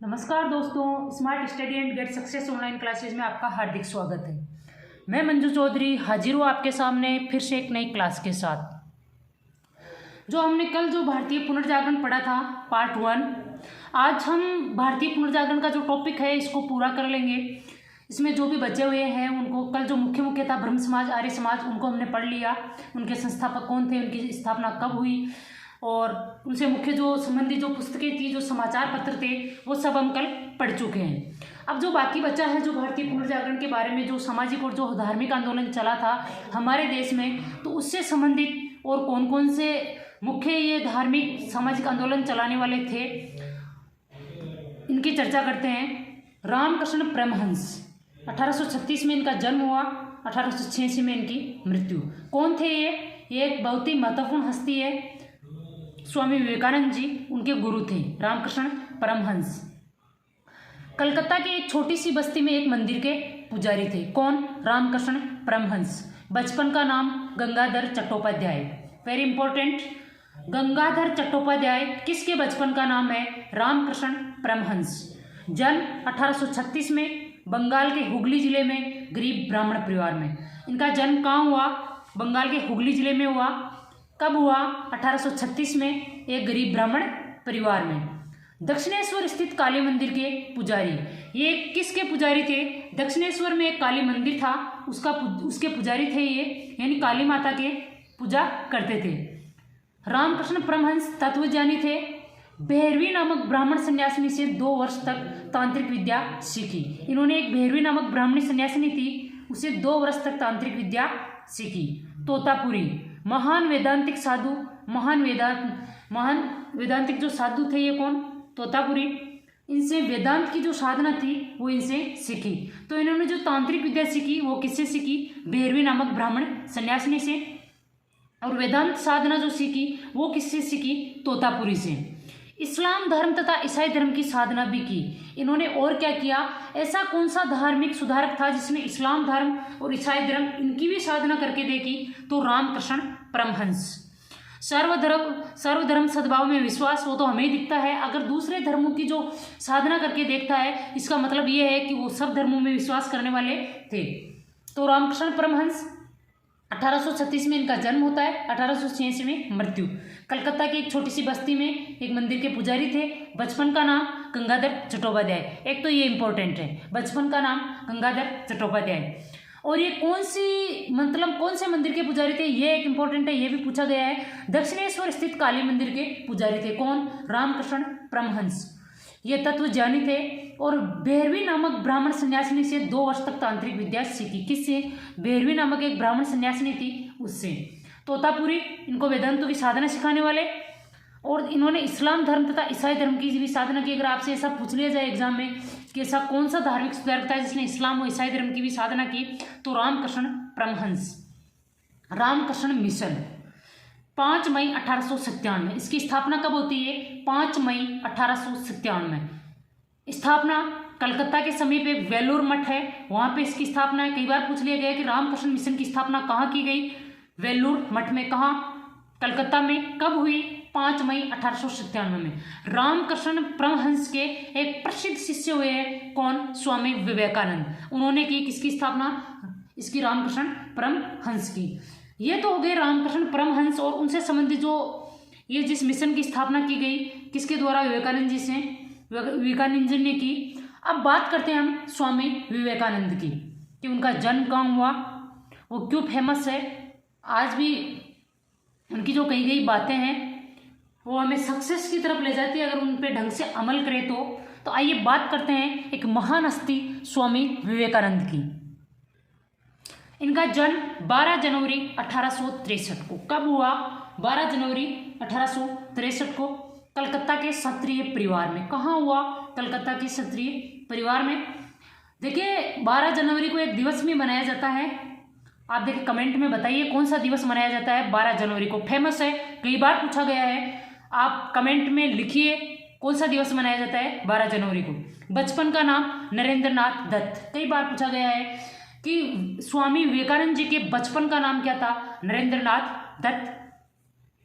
नमस्कार दोस्तों, smart study and get success online classes में आपका हार्दिक स्वागत है। मैं मंजू चौधरी हाजिर हूँ आपके सामने फिर से एक नई क्लास के साथ। जो हमने कल जो भारतीय पुनर्जागरण पढ़ा था पार्ट 1, आज हम भारतीय पुनर्जागरण का जो टॉपिक है इसको पूरा कर लेंगे। इसमें जो भी बचे हुए हैं उनको कल जो मुख्य था ब्रह्म समाज, आर्य समाज, उनको हमने पढ़ लिया। उनके संस्थापक कौन थे, उनकी स्थापना कब हुई और उनसे मुख्य जो संबंधी जो पुस्तकें थी, जो समाचार पत्र थे, वो सब हम कल पढ़ चुके हैं। अब जो बाकी बचा है जो भारतीय पुनर्जागरण के बारे में, जो सामाजिक और जो धार्मिक आंदोलन चला था हमारे देश में, तो उससे संबंधित और कौन कौन से मुख्य ये धार्मिक सामाजिक आंदोलन चलाने वाले थे, इनकी चर्चा करते हैं। रामकृष्ण परमहंस, 1836 में इनका जन्म हुआ, 1886 में इनकी मृत्यु। कौन थे ये एक बहुत ही महत्वपूर्ण हस्ती है। स्वामी विवेकानंद जी उनके गुरु थे, रामकृष्ण परमहंस। कलकत्ता की एक छोटी सी बस्ती में एक मंदिर के पुजारी थे। कौन? रामकृष्ण परमहंस। बचपन का नाम गंगाधर चट्टोपाध्याय, वेरी इंपॉर्टेंट। गंगाधर चट्टोपाध्याय किसके बचपन का नाम है? रामकृष्ण परमहंस। जन्म 1836 में बंगाल के हुगली जिले में गरीब ब्राह्मण परिवार में। इनका जन्म कहाँ हुआ? बंगाल के हुगली जिले में हुआ। कब हुआ? 1836 में, एक गरीब ब्राह्मण परिवार में। दक्षिणेश्वर स्थित काली मंदिर के पुजारी। ये किसके पुजारी थे? दक्षिणेश्वर में एक काली मंदिर था, उसके पुजारी थे ये, यानी काली माता के पूजा करते थे। रामकृष्ण परमहंस तत्वज्ञानी थे। भैरवी नामक ब्राह्मण सन्यासिनी से 2 वर्ष तक तांत्रिक विद्या सीखी। इन्होंने एक भैरवी नामक ब्राह्मणी सन्यासिनी थी, उसे 2 वर्ष तक तांत्रिक विद्या सीखी। तोतापुरी, महान वैदांतिक साधु, महान वेदांतिक जो साधु थे ये कौन? तोतापुरी। इनसे वेदांत की जो साधना थी वो इनसे सीखी। तो इन्होंने जो तांत्रिक विद्या सीखी वो किससे सीखी? भैरवी नामक ब्राह्मण सन्यासिनी से। और वेदांत साधना जो सीखी वो किससे सीखी? तोतापुरी से। इस्लाम धर्म तथा ईसाई धर्म की साधना भी की इन्होंने। और क्या किया? ऐसा कौन सा धार्मिक सुधारक था जिसने इस्लाम धर्म और ईसाई धर्म इनकी भी साधना करके देखी? तो रामकृष्ण परमहंस। सर्वधर्म सद्भाव में विश्वास, वो तो हमें ही दिखता है। अगर दूसरे धर्मों की जो साधना करके देखता है, इसका मतलब ये है कि वो सब धर्मों में विश्वास करने वाले थे। तो रामकृष्ण परमहंस, 1836 में इनका जन्म होता है, 1886 में मृत्यु। कलकत्ता की एक छोटी सी बस्ती में एक मंदिर के पुजारी थे। बचपन का नाम गंगाधर चट्टोपाध्याय। एक तो ये इंपॉर्टेंट है, बचपन का नाम गंगाधर चट्टोपाध्याय। और ये कौन से मंदिर के पुजारी थे, ये एक इंपॉर्टेंट है, ये भी पूछा गया है। दक्षिणेश्वर स्थित काली मंदिर के पुजारी थे। कौन? रामकृष्ण परमहंस। ये तत्वज्ञानी थे और भैरवी नामक ब्राह्मण सन्यासिनी से 2 वर्ष तक तांत्रिक विद्या सीखी। किससे? भैरवी नामक एक ब्राह्मण सन्यासिनी थी, उससे। तोतापुरी, इनको वेदांतों की साधना सिखाने वाले। और इन्होंने इस्लाम धर्म तथा ईसाई धर्म की भी साधना की। अगर आपसे ऐसा पूछ लिया जाए एग्जाम में कि ऐसा कौन सा धार्मिक सुधारक था जिसने इस्लाम और ईसाई धर्म की भी साधना की, तो रामकृष्ण परमहंस। रामकृष्ण मिशन, 5 मई 1897। इसकी स्थापना कब होती है? 5 मई 1897। स्थापना कलकत्ता के समीप एक वेलूर मठ है, वहां पे इसकी स्थापना है। कई बार पूछ लिया गया कि रामकृष्ण मिशन की स्थापना कहाँ की गई? वेलूर मठ में। कहाँ? कलकत्ता में। कब हुई? 5 मई 1897 में। रामकृष्ण परमहंस के एक प्रसिद्ध शिष्य हुए हैं। कौन? स्वामी विवेकानंद। उन्होंने की किसकी स्थापना? इसकी, रामकृष्ण परमहंस की। ये तो हो गए रामकृष्ण परमहंस और उनसे संबंधित जो ये जिस मिशन की स्थापना की गई, किसके द्वारा? विवेकानंद जी से, विवेकानंद जी ने की। अब बात करते हैं हम स्वामी विवेकानंद की, कि उनका जन्म कहाँ हुआ, वो क्यों फेमस है। आज भी उनकी जो कही गई बातें हैं वो हमें सक्सेस की तरफ ले जाती है अगर उन पे ढंग से अमल करें तो आइए बात करते हैं एक महान हस्ती स्वामी विवेकानंद की। इनका जन्म 12 जनवरी 1863 को। कब हुआ? 12 जनवरी 1863 को कलकत्ता के क्षत्रिय परिवार में। कहाँ हुआ? कलकत्ता के क्षत्रिय परिवार में। देखिए, 12 जनवरी को एक दिवस भी मनाया जाता है। आप देखिए कमेंट में बताइए कौन सा दिवस मनाया जाता है 12 जनवरी को। फेमस है, कई बार पूछा गया है। आप कमेंट में लिखिए कौन सा दिवस मनाया जाता है 12 जनवरी को। बचपन का नाम नरेंद्र नाथ दत्त। कई बार पूछा गया है कि स्वामी विवेकानंद जी के बचपन का नाम क्या था? नरेंद्र नाथ दत्त।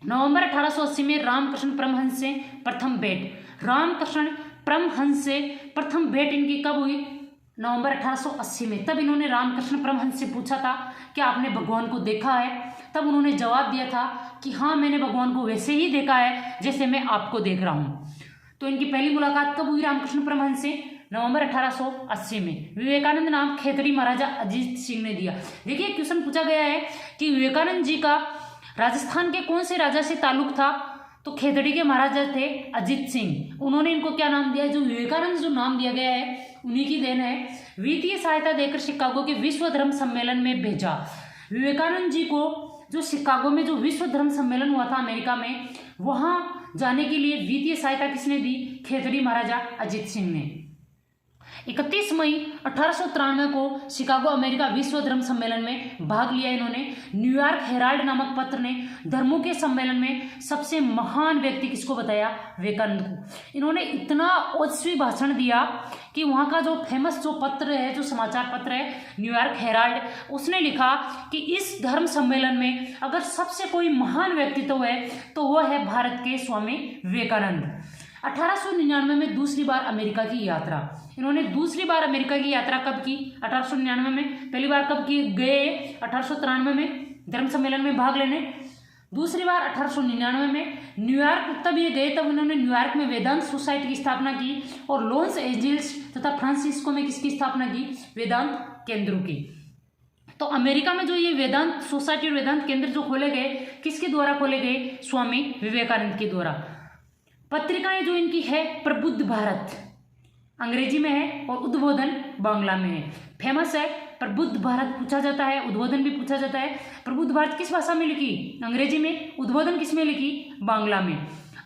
नवंबर 1880 में रामकृष्ण परमहंस से प्रथम भेंट। रामकृष्ण परमहंस से प्रथम भेंट इनकी कब हुई? नवंबर 1880 में। तब इन्होंने रामकृष्ण परमहंस से पूछा था कि आपने भगवान को देखा है? तब उन्होंने जवाब दिया था कि हाँ, मैंने भगवान को वैसे ही देखा है जैसे मैं आपको देख रहा हूँ। तो इनकी पहली मुलाकात कब हुई रामकृष्ण परमहंस से? नवंबर 1880 में। विवेकानंद नाम खेतड़ी महाराजा अजीत सिंह ने दिया। देखिए, क्वेश्चन पूछा गया है कि विवेकानंद जी का राजस्थान के कौन से राजा से ताल्लुक था? तो खेतड़ी के महाराजा थे अजीत सिंह। उन्होंने इनको क्या नाम दिया? जो विवेकानंद जो नाम दिया गया है उन्हीं की देन है। वित्तीय सहायता देकर शिकागो के विश्व धर्म सम्मेलन में भेजा। विवेकानंद जी को जो शिकागो में जो विश्व धर्म सम्मेलन हुआ था अमेरिका में, वहां जाने के लिए वित्तीय सहायता किसने दी? खेतड़ी महाराजा अजीत सिंह ने। 31 मई 1893 को शिकागो अमेरिका विश्व धर्म सम्मेलन में भाग लिया इन्होंने। न्यूयॉर्क हेराल्ड नामक पत्र ने धर्मों के सम्मेलन में सबसे महान व्यक्ति किसको बताया? विवेकानंद को। इन्होंने इतना ओजस्वी भाषण दिया कि वहाँ का जो फेमस जो पत्र है, जो समाचार पत्र है न्यूयॉर्क हेराल्ड, उसने लिखा कि इस धर्म सम्मेलन में अगर सबसे कोई महान व्यक्तित्व है तो वह है भारत के स्वामी विवेकानंद। 1899 में दूसरी बार अमेरिका की यात्रा। इन्होंने दूसरी बार अमेरिका की यात्रा कब की? 1899 में। पहली बार कब की गए? 1893 में धर्म सम्मेलन में भाग लेने। दूसरी बार 1899 में न्यूयॉर्क तब ये गए, तब इन्होंने न्यूयॉर्क में वेदांत सोसाइटी की स्थापना की और लॉस एंजल्स तथा फ्रांसिस्को में किसकी स्थापना की? वेदांत केंद्रों की। तो अमेरिका में जो ये वेदांत सोसाइटी और वेदांत केंद्र जो खोले गए, किसके द्वारा खोले गए? स्वामी विवेकानंद के द्वारा। पत्रिकाएं जो इनकी है प्रबुद्ध भारत अंग्रेजी में है और उद्बोधन बांग्ला में है। फेमस है प्रबुद्ध भारत पूछा जाता है, उद्बोधन भी पूछा जाता है। प्रबुद्ध भारत किस भाषा में लिखी? अंग्रेजी में। उद्बोधन किस में लिखी? बांग्ला में।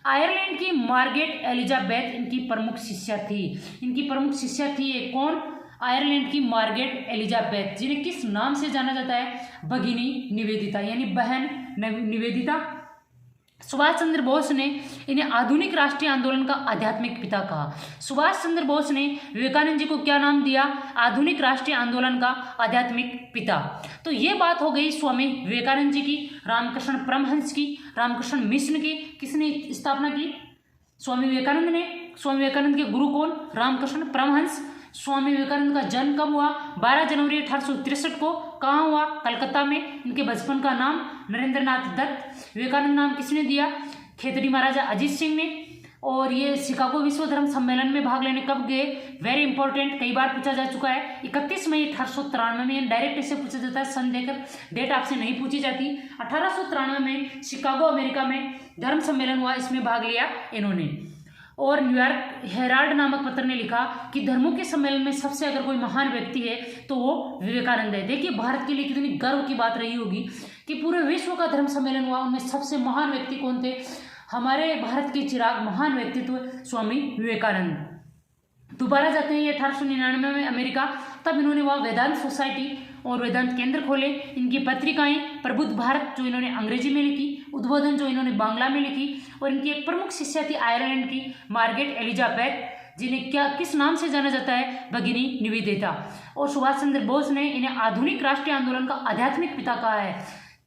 आयरलैंड की मार्गरेट एलिजाबेथ इनकी प्रमुख शिष्या थी। इनकी प्रमुख शिष्या थी ये कौन? आयरलैंड की मार्गरेट एलिजाबेथ, जिन्हें किस नाम से जाना जाता है? भगिनी निवेदिता, यानी बहन निवेदिता। सुभाष चंद्र बोस ने इन्हें आधुनिक राष्ट्रीय आंदोलन का आध्यात्मिक पिता कहा। सुभाष चंद्र बोस ने विवेकानंद जी को क्या नाम दिया? आधुनिक राष्ट्रीय आंदोलन का आध्यात्मिक पिता। तो ये बात हो गई स्वामी विवेकानंद जी की। रामकृष्ण परमहंस की, रामकृष्ण मिशन की किसने स्थापना की? स्वामी विवेकानंद ने। स्वामी विवेकानंद के गुरु कौन? रामकृष्ण परमहंस। स्वामी विवेकानंद का जन्म कब हुआ? 12 जनवरी 1863 को। कहाँ हुआ? कलकत्ता में। इनके बचपन का नाम नरेंद्र नाथ दत्त। विवेकानंद नाम किसने दिया? खेतड़ी महाराजा अजीत सिंह ने। और ये शिकागो विश्व धर्म सम्मेलन में भाग लेने कब गए? वेरी इंपॉर्टेंट, कई बार पूछा जा चुका है। 31 मई 1893 में। डायरेक्ट इससे पूछा जाता है, सन देकर डेट आपसे नहीं पूछी जाती। 1893 में शिकागो अमेरिका में धर्म सम्मेलन हुआ, इसमें भाग लिया इन्होंने। और न्यूयॉर्क हेराल्ड नामक पत्र ने लिखा कि धर्मों के सम्मेलन में सबसे अगर कोई महान व्यक्ति है तो वो विवेकानंद है। देखिए, भारत के लिए कितनी गर्व की बात रही होगी कि पूरे विश्व का धर्म सम्मेलन हुआ, उनमें सबसे महान व्यक्ति कौन थे? हमारे भारत के चिराग महान व्यक्तित्व स्वामी विवेकानंद। दोबारा जाते हैं ये 1899 में अमेरिका। तब इन्होंने वहाँ वेदांत सोसाइटी और वेदांत केंद्र खोले। इनकी पत्रिकाएं प्रबुद्ध भारत जो इन्होंने अंग्रेजी में लिखी, उद्बोधन जो इन्होंने बांग्ला में लिखी, और इनकी एक प्रमुख शिष्या थी आयरलैंड की मार्गरेट एलिजाबेथ, जिन्हें क्या किस नाम से जाना जाता है? भगिनी निवेदिता। और सुभाष चंद्र बोस ने इन्हें आधुनिक राष्ट्रीय आंदोलन का आध्यात्मिक पिता कहा है।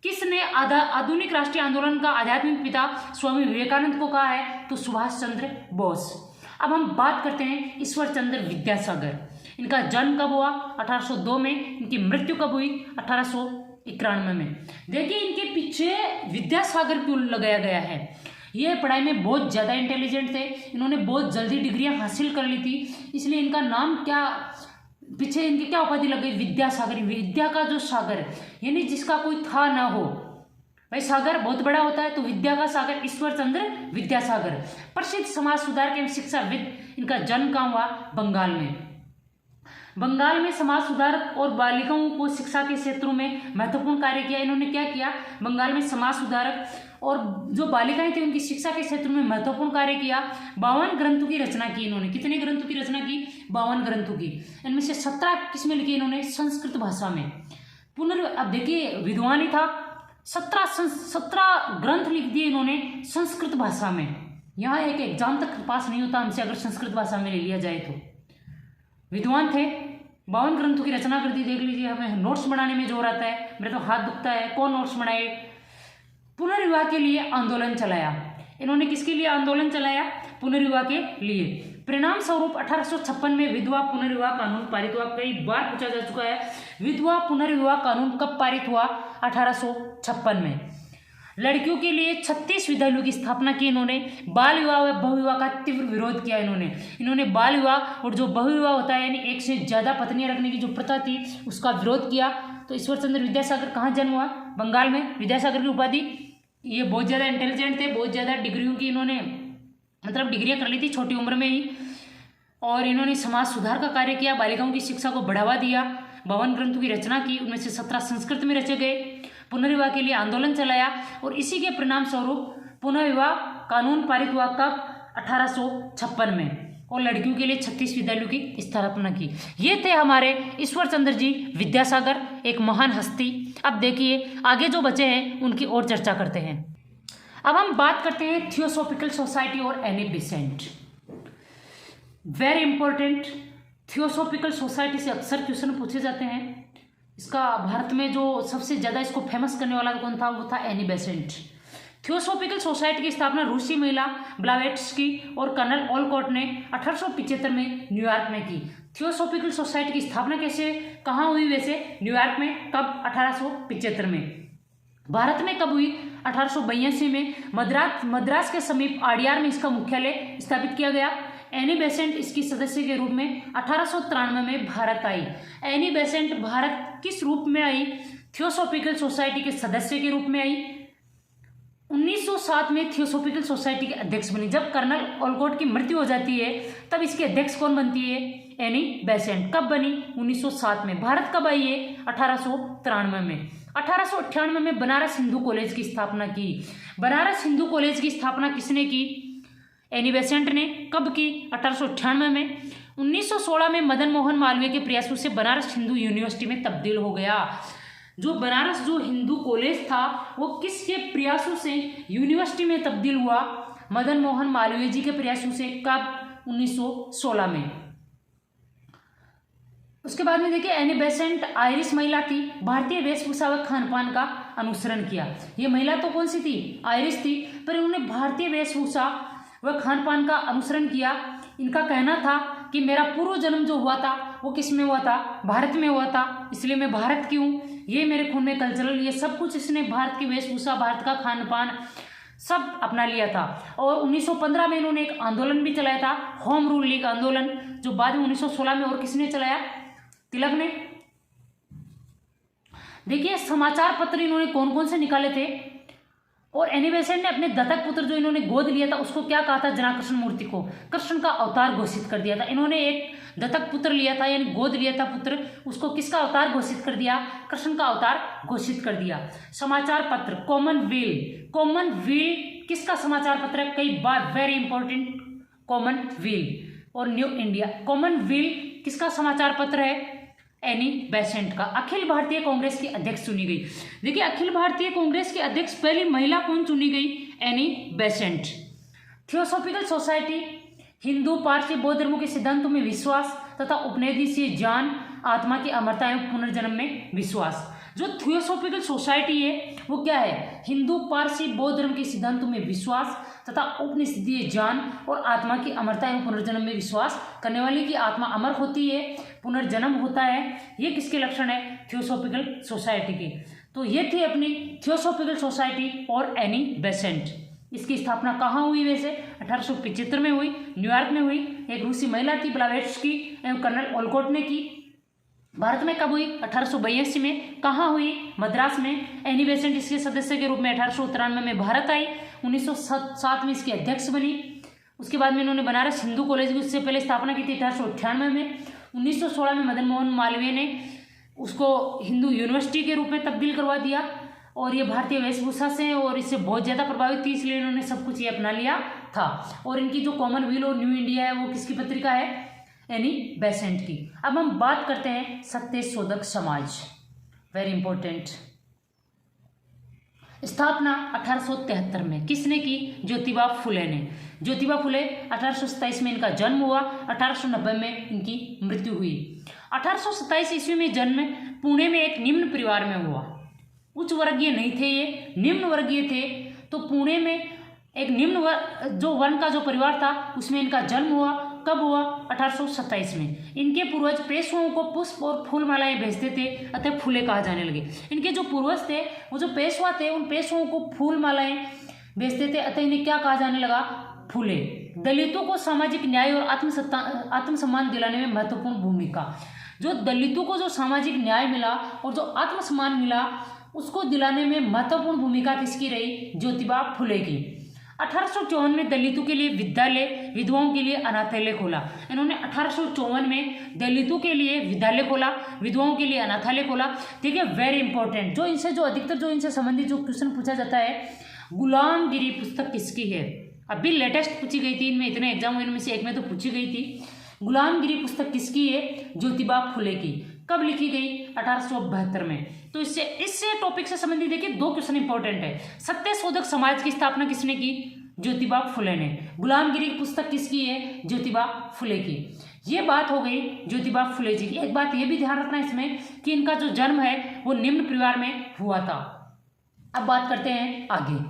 किसने आधुनिक राष्ट्रीय आंदोलन का आध्यात्मिक पिता स्वामी विवेकानंद को कहा है? तो सुभाष चंद्र बोस। अब हम बात करते हैं ईश्वर चंद्र विद्यासागर। इनका जन्म कब हुआ? 1802 में। इनकी मृत्यु कब हुई? 1891 में। देखिए, इनके पीछे विद्यासागर क्यों लगाया गया है? ये पढ़ाई में बहुत ज़्यादा इंटेलिजेंट थे, इन्होंने बहुत जल्दी डिग्रियां हासिल कर ली थी, इसलिए इनका नाम क्या, पीछे इनकी क्या उपाधि लग गई? विद्यासागर। विद्या का जो सागर, यानी जिसका कोई था ना हो। भाई सागर बहुत बड़ा होता है, तो विद्या का सागर ईश्वर चंद्र विद्यासागर। प्रसिद्ध समाज सुधारक एवं शिक्षाविद। इनका जन्म कहाँ हुआ? बंगाल में। बंगाल में समाज सुधारक और बालिकाओं को शिक्षा के क्षेत्रों में महत्वपूर्ण कार्य किया। इन्होंने क्या किया? बंगाल में समाज सुधारक और जो बालिकाएं थी उनकी शिक्षा के क्षेत्र में महत्वपूर्ण कार्य किया। 52 ग्रंथों की रचना की इन्होंने। कितने ग्रंथों की रचना की? 52 ग्रंथों की। इनमें से 17 किसमें लिखी इन्होंने? संस्कृत भाषा में। अब देखिए, विद्वान ही था, 17 ग्रंथ लिख दिए इन्होंने संस्कृत भाषा में। यहाँ एक एग्जाम तक पास नहीं होता हमसे अगर संस्कृत भाषा में ले लिया जाए तो। विद्वान थे, 52 ग्रंथों की रचना कर दी। देख लीजिए, हमें नोट्स बनाने में जोर आता है, मेरे तो हाथ दुखता है, कौन नोट्स बनाए? पुनर्विवाह के लिए आंदोलन चलाया इन्होंने। किसके लिए आंदोलन चलाया? पुनर्विवाह के लिए। परिणाम स्वरूप 1856 में विधवा पुनर्विवाह कानून पारित हुआ। कई बार पूछा जा चुका है, विधवा पुनर्विवाह कानून कब पारित हुआ? 1856 में। लड़कियों के लिए 36 विद्यालयों की स्थापना की इन्होंने। बाल विवाह व बहुविवाह का तीव्र विरोध किया इन्होंने बाल विवाह और जो बहुविवाह होता है यानी एक से ज्यादा पत्नियां रखने की जो प्रथा थी उसका विरोध किया। तो ईश्वर चंद्र विद्यासागर कहाँ जन्म हुआ? बंगाल में। विद्यासागर की उपाधि, ये बहुत ज़्यादा इंटेलिजेंट थे, बहुत ज़्यादा डिग्रियों की इन्होंने मतलब डिग्रियाँ कर ली थी छोटी उम्र में ही, और इन्होंने समाज सुधार का कार्य किया, बालिकाओं की शिक्षा को बढ़ावा दिया, 52 ग्रंथों की रचना की, उनमें से 17 संस्कृत में रचे गए, पुनर्विवाह के लिए आंदोलन चलाया, और इसी के परिणाम स्वरूप पुनर्विवाह कानून पारित हुआ कब? 1856 में, और लड़कियों के लिए 36 विद्यालयों की स्थापना की। ये थे हमारे ईश्वर चंद्र जी विद्यासागर, एक महान हस्ती। अब देखिए आगे जो बचे हैं उनकी और चर्चा करते हैं। अब हम बात करते हैं थियोसॉफिकल सोसाइटी और Annie Besant. Very important. Theosophical society से अक्सर क्वेश्चन पूछे जाते हैं। इसका भारत में जो सबसे ज़्यादा इसको फेमस करने वाला कौन था? वो था एनी बेसेंट। थियोसॉफिकल सोसाइटी की स्थापना रूसी महिला ब्लावेट्स्की और कर्नल ओलकॉट ने 1875 में न्यूयॉर्क में की। थियोसॉफिकल सोसाइटी की स्थापना कैसे, कहाँ हुई? वैसे न्यूयॉर्क में। कब? 1875 में। भारत में कब हुई? 1882 में। मद्रास के समीप आडियार में इसका मुख्यालय स्थापित किया गया। एनी बेसेंट इसकी सदस्य के रूप में 1893 में भारत आई। एनी बेसेंट भारत किस रूप में आई? थियोसॉफिकल सोसाइटी के सदस्य के रूप में आई। 1907 में थियोसॉफिकल सोसाइटी के अध्यक्ष बनी। जब कर्नल ओलकॉट की मृत्यु हो जाती है तब इसके अध्यक्ष कौन बनती है? Annie Besant. कब बनी? 1907 में। भारत कब आई है? 1893 में। 1898 में बनारस हिंदू कॉलेज की स्थापना की। बनारस हिंदू कॉलेज की स्थापना किसने की? एनी बेसेंट ने। कब की? 1898 में। 1916 में मदन मोहन मालवीय के प्रयासों से बनारस हिंदू यूनिवर्सिटी में तब्दील हो गया। जो बनारस जो हिंदू कॉलेज था वो किसके प्रयासों से यूनिवर्सिटी में तब्दील हुआ? मदन मोहन मालवीय जी के प्रयासों से। कब? 1916 में। उसके बाद में देखिए एनी बेसेंट आयरिश महिला थी। भारतीय वेशभूषा व खान पान का अनुसरण किया। ये महिला तो कौन सी थी? आयरिश थी, पर इन्होंने भारतीय वेशभूषा व खान पान का अनुसरण किया। इनका कहना था कि मेरा पूर्व जन्म जो हुआ था वो किस में हुआ था? भारत में हुआ था, इसलिए मैं भारत की हूँ, ये मेरे खून में कल्चरल, ये सब कुछ इसने भारत की वेशभूषा, भारत का खान पान सब अपना लिया था। और 1915 में इन्होंने एक आंदोलन भी चलाया था, होम रूल लीग आंदोलन, जो बाद में 1916 में और किसने चलाया? तिलक ने। देखिए समाचार पत्र इन्होंने कौन कौन से निकाले थे? और एनी बेसेंट ने अपने दत्तक पुत्र जो इन्होंने गोद लिया था उसको क्या कहा था? जनाकृष्ण मूर्ति को कृष्ण का अवतार घोषित कर दिया था। इन्होंने एक दत्तक पुत्र लिया था यानी गोद लिया था पुत्र, उसको किसका अवतार घोषित कर दिया? कृष्ण का अवतार घोषित कर दिया। समाचार पत्र कॉमनवेल्थ किसका समाचार पत्र है? कई बार वेरी इंपॉर्टेंट, कॉमनवेल्थ और न्यू इंडिया। कॉमनवेल्थ किसका समाचार पत्र है? एनी बेसेंट का। अखिल भारतीय कांग्रेस की अध्यक्ष चुनी गई। देखिए अखिल भारतीय कांग्रेस की अध्यक्ष पहली महिला कौन चुनी गई? Annie Besant. Theosophical society Hindu, Parsi, बौद्ध धर्मों के सिद्धांतों में विश्वास तथा उपनिषदीय ज्ञान, आत्मा की अमरता एवं पुनर्जन्म में विश्वास। जो थियोसॉफिकल सोसाइटी है वो क्या है? हिंदू, पारसी, बौद्ध धर्म के सिद्धांतों में विश्वास तथा उपनिषदीय ज्ञान और आत्मा की अमरता एवं पुनर्जन्म में विश्वास करने वाली की आत्मा अमर होती है, पुनर्जन्म होता है। ये किसके लक्षण है? थियोसॉफिकल सोसाइटी के। तो ये थी अपनी थियोसॉफिकल सोसाइटी और एनी बेसेंट। इसकी स्थापना कहाँ हुई? वैसे 1875 में हुई, न्यूयॉर्क में हुई। एक रूसी महिला थी ब्लावेट्स्की एवं कर्नल ओलकॉट ने की। भारत में कब हुई? 1882 में। कहाँ हुई? मद्रास में। एनी बेसेंट इसके सदस्य के रूप में 1893 में भारत आई। 1907 में इसके अध्यक्ष बनी। उसके बाद में इन्होंने बनारस हिंदू कॉलेज की उससे पहले स्थापना की थी 1898 में। 1916 में मदन मोहन मालवीय ने उसको हिंदू यूनिवर्सिटी के रूप में तब्दील करवा दिया। और ये भारतीय वेशभूषा से और इससे बहुत ज़्यादा प्रभावित थी, इसलिए इन्होंने सब कुछ ये अपना लिया था। और इनकी जो कॉमनवेल्थ और न्यू इंडिया है वो किसकी पत्रिका है? एनी बेसेंट की। अब हम बात करते हैं सत्यशोधक समाज, वेरी इंपॉर्टेंट। स्थापना 1873 में किसने की? ज्योतिबा फुले ने। ज्योतिबा फुले 1827 में इनका जन्म हुआ, 1890 में इनकी मृत्यु हुई। 1827 ईस्वी में जन्म पुणे में एक निम्न परिवार में हुआ। उच्च वर्गीय नहीं थे ये, निम्न वर्गीय थे। तो पुणे में एक निम्न जो वर्ण का जो परिवार था उसमें इनका जन्म हुआ। कब हुआ? 1827 में। इनके पूर्वज पेशवाओं को पुष्प और फूल मालाएं भेजते थे, अतः फूले कहा जाने लगे। इनके जो पूर्वज थे, वो जो पेशवा थे, उन पेशवाओं को फूल मालाएं भेजते थे, अतः इन्हें क्या कहा जाने लगा? फूले। दलितों को सामाजिक न्याय और आत्मसम्मान दिलाने में महत्वपूर्ण भूमिका। जो दलितों को जो सामाजिक न्याय मिला और जो आत्मसम्मान मिला, उसको दिलाने में महत्वपूर्ण भूमिका किसकी रही? ज्योतिबा फुले की। 1854 में दलितों के लिए विद्यालय, विधवाओं के लिए अनाथालय खोला। इन्होंने 1854 में दलितों के लिए विद्यालय खोला, विधवाओं के लिए अनाथालय खोला। ठीक है, वेरी इंपॉर्टेंट। जो इनसे जो अधिकतर जो इनसे संबंधित जो क्वेश्चन पूछा जाता है, गुलामगिरी पुस्तक किसकी है? अभी लेटेस्ट पूछी गई थी, इनमें इतने एग्जाम में से एक में तो पूछी गई थी। गुलामगिरी पुस्तक किसकी है? ज्योतिबा फुले की। कब लिखी गई? 1872 में। तो इससे टॉपिक से संबंधित देखिए 2 क्वेश्चन इंपॉर्टेंट है। सत्य शोधक समाज की स्थापना किसने की? ज्योतिबा फुले ने। गुलामगिरी की पुस्तक किसकी है? ज्योतिबा फुले की। ये बात हो गई ज्योतिबा फुले जी की। एक बात ये भी ध्यान रखना इसमें कि इनका जो जन्म है वो निम्न परिवार में हुआ था। अब बात करते हैं आगे।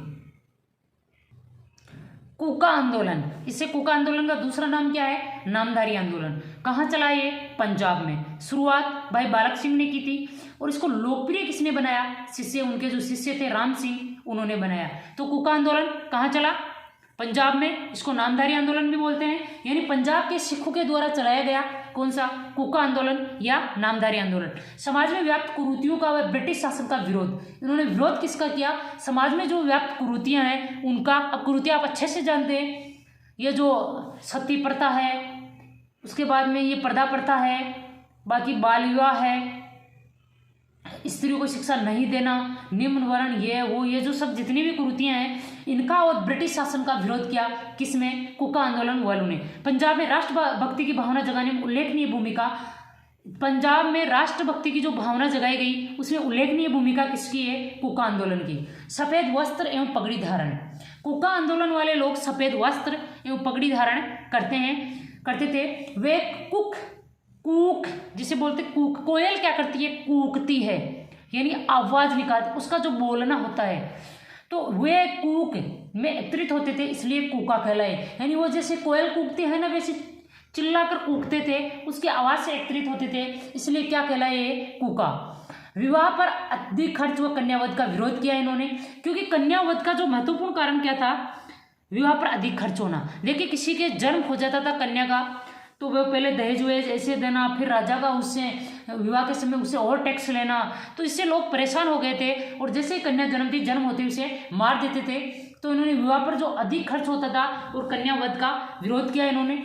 कूका आंदोलन। इससे कूका आंदोलन का दूसरा नाम क्या है? नामधारी आंदोलन। कहाँ चला ये? पंजाब में। शुरुआत भाई बालक सिंह ने की थी और इसको लोकप्रिय किसने बनाया? शिष्य, उनके जो शिष्य थे राम सिंह, उन्होंने बनाया। तो कूका आंदोलन कहाँ चला? पंजाब में। इसको नामधारी आंदोलन भी बोलते हैं, यानी पंजाब के सिखों के द्वारा चलाया गया कौन सा? कूका आंदोलन या नामधारी आंदोलन। समाज में व्याप्त कुरीतियों का व ब्रिटिश शासन का विरोध। इन्होंने विरोध किसका किया? समाज में जो व्याप्त कुरीतियां हैं उनका। अब कुरीतियां आप अच्छे से जानते हैं, ये जो सती प्रथा है, उसके बाद में ये पर्दा प्रथा है, बाकी बाल विवाह है, स्त्रियों को शिक्षा नहीं देना, निम्न वर्ण, ये वो, ये जो सब जितनी भी कुरीतियां हैं, इनका और ब्रिटिश शासन का विरोध किया। किसमें? कूका आंदोलन वालों ने। पंजाब में राष्ट्रभक्ति की भावना जगाने में उल्लेखनीय भूमिका। पंजाब में राष्ट्रभक्ति की जो भावना जगाई गई उसमें उल्लेखनीय भूमिका किसकी है? कूका आंदोलन की। सफेद वस्त्र एवं पगड़ी धारण। कूका आंदोलन वाले लोग सफेद वस्त्र एवं पगड़ी धारण करते थे। वे कूक जिसे बोलते कूक, कोयल क्या करती है? कूकती है, यानी आवाज निकालती, उसका जो बोलना होता है, तो वे कूक में एकत्रित होते थे, इसलिए कूका कहलाए। यानी वो जैसे कोयल कूकती है ना, वैसे चिल्लाकर कूकते थे, उसकी आवाज से एकत्रित होते थे, इसलिए क्या कहलाए? कूका। विवाह पर अधिक खर्च व कन्यावध का विरोध किया इन्होंने, क्योंकि कन्यावध का जो महत्वपूर्ण कारण क्या था? विवाह पर अधिक खर्च होना। देखिए, किसी के जन्म हो जाता था कन्या का, तो वो पहले दहेज वेज ऐसे देना, फिर राजा का उससे विवाह के समय उससे और टैक्स लेना, तो इससे लोग परेशान हो गए थे और जैसे ही कन्या जन्म होते उसे मार देते थे। तो इन्होंने विवाह पर जो अधिक खर्च होता था और कन्यावध का विरोध किया इन्होंने।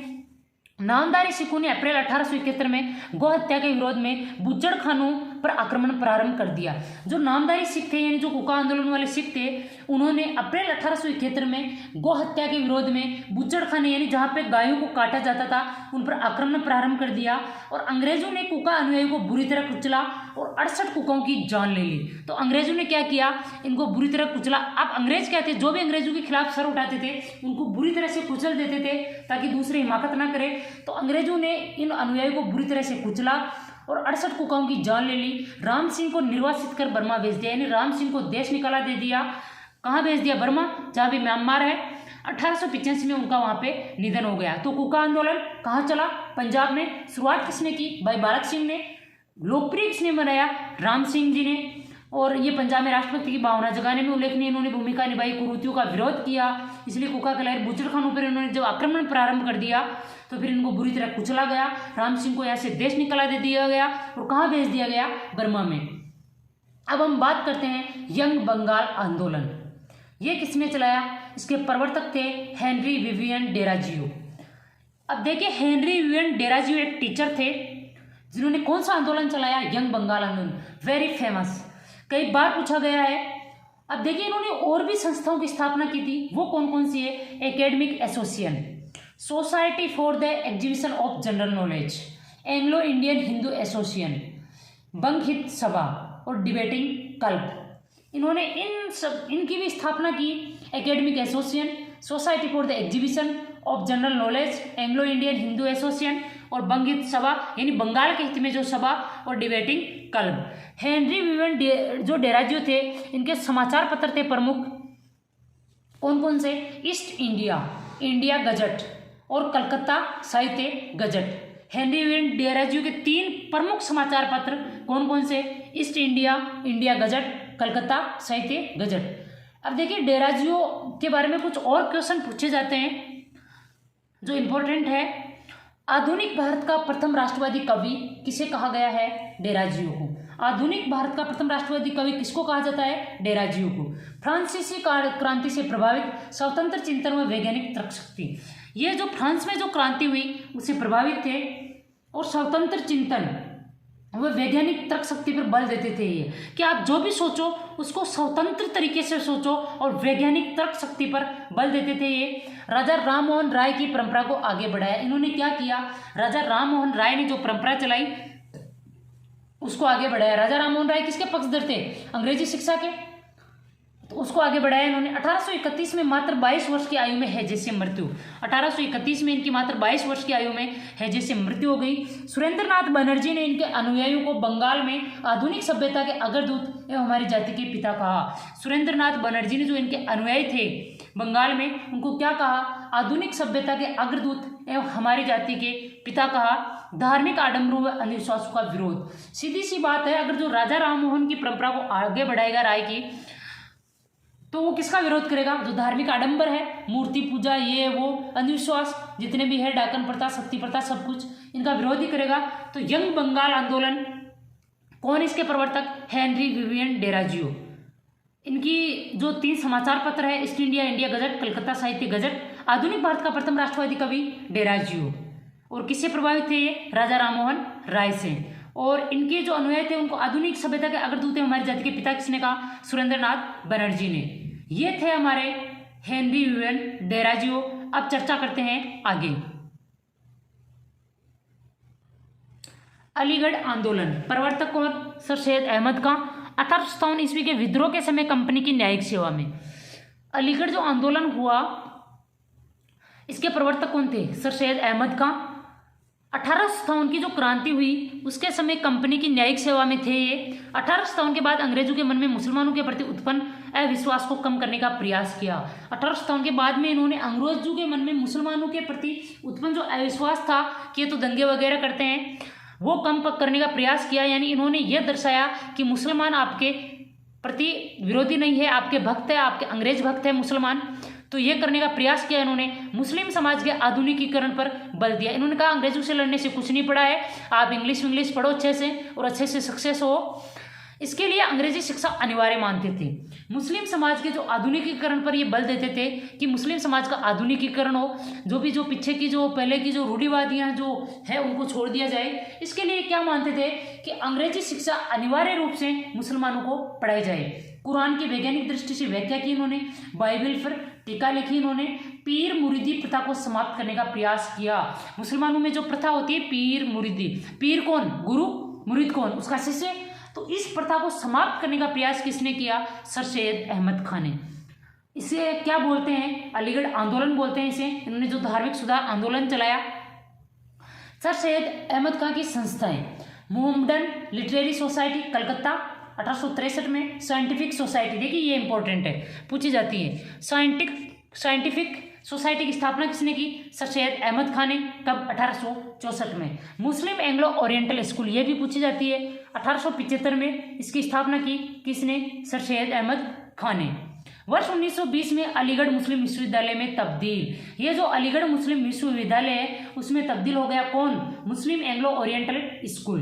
नामधारी सिखों ने अप्रैल 1871 में गौ हत्या के विरोध में बुच्चड़खानों पर आक्रमण प्रारंभ कर दिया। जो नामधारी सिख थे, यानी जो कूका आंदोलन वाले सिख थे, उन्होंने अप्रैल 1871 में गौ हत्या के विरोध में बुच्चड़खाने, यानी जहाँ पे गायों को काटा जाता था, उन पर आक्रमण प्रारंभ कर दिया और अंग्रेजों ने कूका अनुयायियों को बुरी तरह कुचला और 68 कुकाओं की जान ले ली। तो अंग्रेजों ने क्या किया? इनको बुरी तरह कुचला। अब अंग्रेज क्या थे? जो भी अंग्रेजों के खिलाफ सर उठाते थे उनको बुरी तरह से कुचल देते थे ताकि दूसरे हिमाकत ना करे। तो अंग्रेजों ने इन अनुयायियों को बुरी तरह से कुचला और 68 कुकाओं की जान ले ली। राम सिंह को निर्वासित कर बर्मा भेज दिया, यानी राम सिंह को देश निकाला दे दिया। कहाँ भेज दिया? बर्मा, जहाँ भी म्यांमार है। 1885 में उनका वहाँ पे निधन हो गया। तो कूका आंदोलन कहाँ चला? पंजाब में। शुरुआत किसने की? भाई बालक सिंह ने। लोकप्रिय किसने बनाया? राम सिंह जी ने। और ये पंजाब में राष्ट्रभक्ति की भावना जगाने में उल्लेखनीय इन्होंने भूमिका निभाई, कुरीतियों का विरोध किया, इसलिए कूका कहलाए। बुच्चड़खानों पर इन्होंने जब आक्रमण प्रारंभ कर दिया तो फिर इनको बुरी तरह कुचला गया। राम सिंह को यहाँ से देश निकाला दे दिया गया और कहाँ भेज दिया गया? बर्मा में। अब हम बात करते हैं यंग बंगाल आंदोलन। ये किसने चलाया? इसके प्रवर्तक थे हेनरी विवियन डेराजियो। अब देखिए, हेनरी विवियन डेराजियो एक टीचर थे जिन्होंने कौन सा आंदोलन चलाया? यंग बंगाल आंदोलन। वेरी फेमस, कई बार पूछा गया है। अब देखिए, इन्होंने और भी संस्थाओं की स्थापना की थी। वो कौन कौन सी है? Academic association, society for the exhibition of general knowledge, Anglo Indian Hindu association, बंग हित सभा और डिबेटिंग क्लब। इन्होंने इनकी भी स्थापना की। Academic association, society for the exhibition of general knowledge, Anglo Indian Hindu association और बंग हित सभा, यानी बंगाल के हित में जो सभा, और डिबेटिंग क्लब। हेनरी विवियन जो डेराजियो थे, इनके समाचार पत्र थे प्रमुख। कौन कौन से? ईस्ट इंडिया, इंडिया गजट, और Calcutta Sahitya gazette. Henry Vivian डेराजियो के 3 प्रमुख समाचार पत्र कौन कौन से? East India, India Gazette, Calcutta Sahitya gazette. अब देखिए डेराजियो के बारे में कुछ और क्वेश्चन पूछे जाते हैं जो इम्पोर्टेंट है। आधुनिक भारत का प्रथम राष्ट्रवादी कवि किसे कहा गया है? डेराजियो को। आधुनिक भारत का प्रथम राष्ट्रवादी कवि किसको कहा जाता है? डेराजियो को। फ्रांसीसी क्रांति से प्रभावित स्वतंत्र चिंतन व वैज्ञानिक तर्क शक्ति, ये जो फ्रांस में जो क्रांति हुई उससे प्रभावित थे और स्वतंत्र चिंतन व वैज्ञानिक तर्क शक्ति पर बल देते थे। ये कि आप जो भी सोचो उसको स्वतंत्र तरीके से सोचो और वैज्ञानिक तर्क शक्ति पर बल देते थे। ये राजा राम मोहन राय की परंपरा को आगे बढ़ाया। इन्होंने क्या किया? राजा राम मोहन राय ने जो परंपरा चलाई उसको आगे बढ़ाया। राजा राम मोहन राय किसके पक्षधर थे? अंग्रेजी शिक्षा के, तो उसको आगे बढ़ाया इन्होंने। 1831 में मात्र 22 वर्ष की आयु में हैजे से मृत्यु। 1831 में इनकी मात्र 22 वर्ष की आयु में हैजे से मृत्यु हो गई। सुरेंद्रनाथ बनर्जी ने इनके अनुयायियों को बंगाल में आधुनिक सभ्यता के अग्रदूत एवं हमारी जाति के पिता कहा। सुरेंद्रनाथ बनर्जी ने जो इनके अनुयायी थे बंगाल में, उनको क्या कहा? आधुनिक सभ्यता के अग्रदूत एवं हमारी जाति के पिता कहा। धार्मिक आडंबरों व अंधविश्वासों का विरोध। सीधी सी बात है, अगर जो राजा राम मोहन की परंपरा को आगे बढ़ाएगा राय की, तो वो किसका विरोध करेगा? जो धार्मिक आडंबर है, मूर्ति पूजा, ये वो अंधविश्वास जितने भी है, डाकन प्रथा, सती प्रथा, सब कुछ इनका विरोध ही करेगा। तो यंग बंगाल आंदोलन, कौन इसके प्रवर्तक? Henry Vivian Derozio. इनकी जो 3 समाचार पत्र है, East India, India Gazette, Calcutta Sahitya Gazette. आधुनिक भारत का प्रथम राष्ट्रवादी कवि डेराजियो। और किससे प्रभावित थे ये? राजा राम मोहन राय से। और इनके जो अनुयायी थे उनको आधुनिक सभ्यता के अग्रदूत हमारी जाति के पिता किसने कहा? सुरेंद्रनाथ बनर्जी ने। ये थे हमारे हेनरी विवियन डेराजियो। अब चर्चा करते हैं आगे। अलीगढ़ आंदोलन, प्रवर्तक कौन? सर सैयद अहमद खां। 1857 ईस्वी के विद्रोह के समय कंपनी की न्यायिक सेवा में अलीगढ़ जो आंदोलन हुआ, इसके प्रवर्तक कौन थे? सर सैयद अहमद खां। 1857 की जो क्रांति हुई उसके समय कंपनी की न्यायिक सेवा में थे ये। 1857 के बाद अंग्रेजों के मन में मुसलमानों के प्रति उत्पन्न अविश्वास को कम करने का प्रयास किया। 1857 के बाद में इन्होंने अंग्रेजों के मन में मुसलमानों के प्रति उत्पन्न जो अविश्वास था कि ये तो दंगे वगैरह करते हैं, वो कम करने का प्रयास किया। यानी इन्होंने यह दर्शाया कि मुसलमान आपके प्रति विरोधी नहीं है, आपके भक्त है, आपके अंग्रेज भक्त है मुसलमान। तो ये करने का प्रयास किया इन्होंने। मुस्लिम समाज के आधुनिकीकरण पर बल दिया। इन्होंने कहा अंग्रेजों से लड़ने से कुछ नहीं पड़ा है, आप इंग्लिश पढ़ो अच्छे से और अच्छे से सक्सेस हो। इसके लिए अंग्रेजी शिक्षा अनिवार्य मानते थे। मुस्लिम समाज के जो आधुनिकीकरण पर ये बल देते थे कि मुस्लिम समाज का आधुनिकीकरण हो, जो पीछे की जो पहले की जो रूढ़िवादियाँ जो है उनको छोड़ दिया जाए। इसके लिए क्या मानते थे कि अंग्रेजी शिक्षा अनिवार्य रूप से मुसलमानों को पढ़ाई जाए। कुरान की वैज्ञानिक दृष्टि से व्याख्या की इन्होंने, बाइबल पर टीका लिखी इन्होंने, पीर मुरीदी प्रथा को समाप्त करने का प्रयास किया। मुसलमानों में जो प्रथा होती है पीर मुरीदी, पीर कौन? गुरु, मुरीद कौन? उसका शिष्य। तो इस प्रथा को समाप्त करने का प्रयास किसने किया? सर सैयद अहमद खान ने। इसे क्या बोलते हैं? अलीगढ़ आंदोलन बोलते हैं इसे। इन्होंने जो धार्मिक सुधार आंदोलन चलाया। सर सैयद अहमद खान की संस्थाएं, मोहम्मदन लिटरेरी सोसाइटी कलकत्ता 1863 में, साइंटिफिक सोसाइटी, देखिए ये इंपॉर्टेंट है, पूछी जाती है। साइंटिफिक सोसाइटी की स्थापना किसने की? सर सैयद अहमद खान ने। कब? 1864 में। मुस्लिम एंग्लो ओरिएंटल स्कूल, ये भी पूछी जाती है। 1875 में इसकी स्थापना की किसने? सर सैयद अहमद खान ने। वर्ष 1920 में अलीगढ़ मुस्लिम विश्वविद्यालय में तब्दील। ये जो अलीगढ़ मुस्लिम विश्वविद्यालय है उसमें तब्दील हो गया कौन? मुस्लिम एंग्लो ओरिएंटल स्कूल।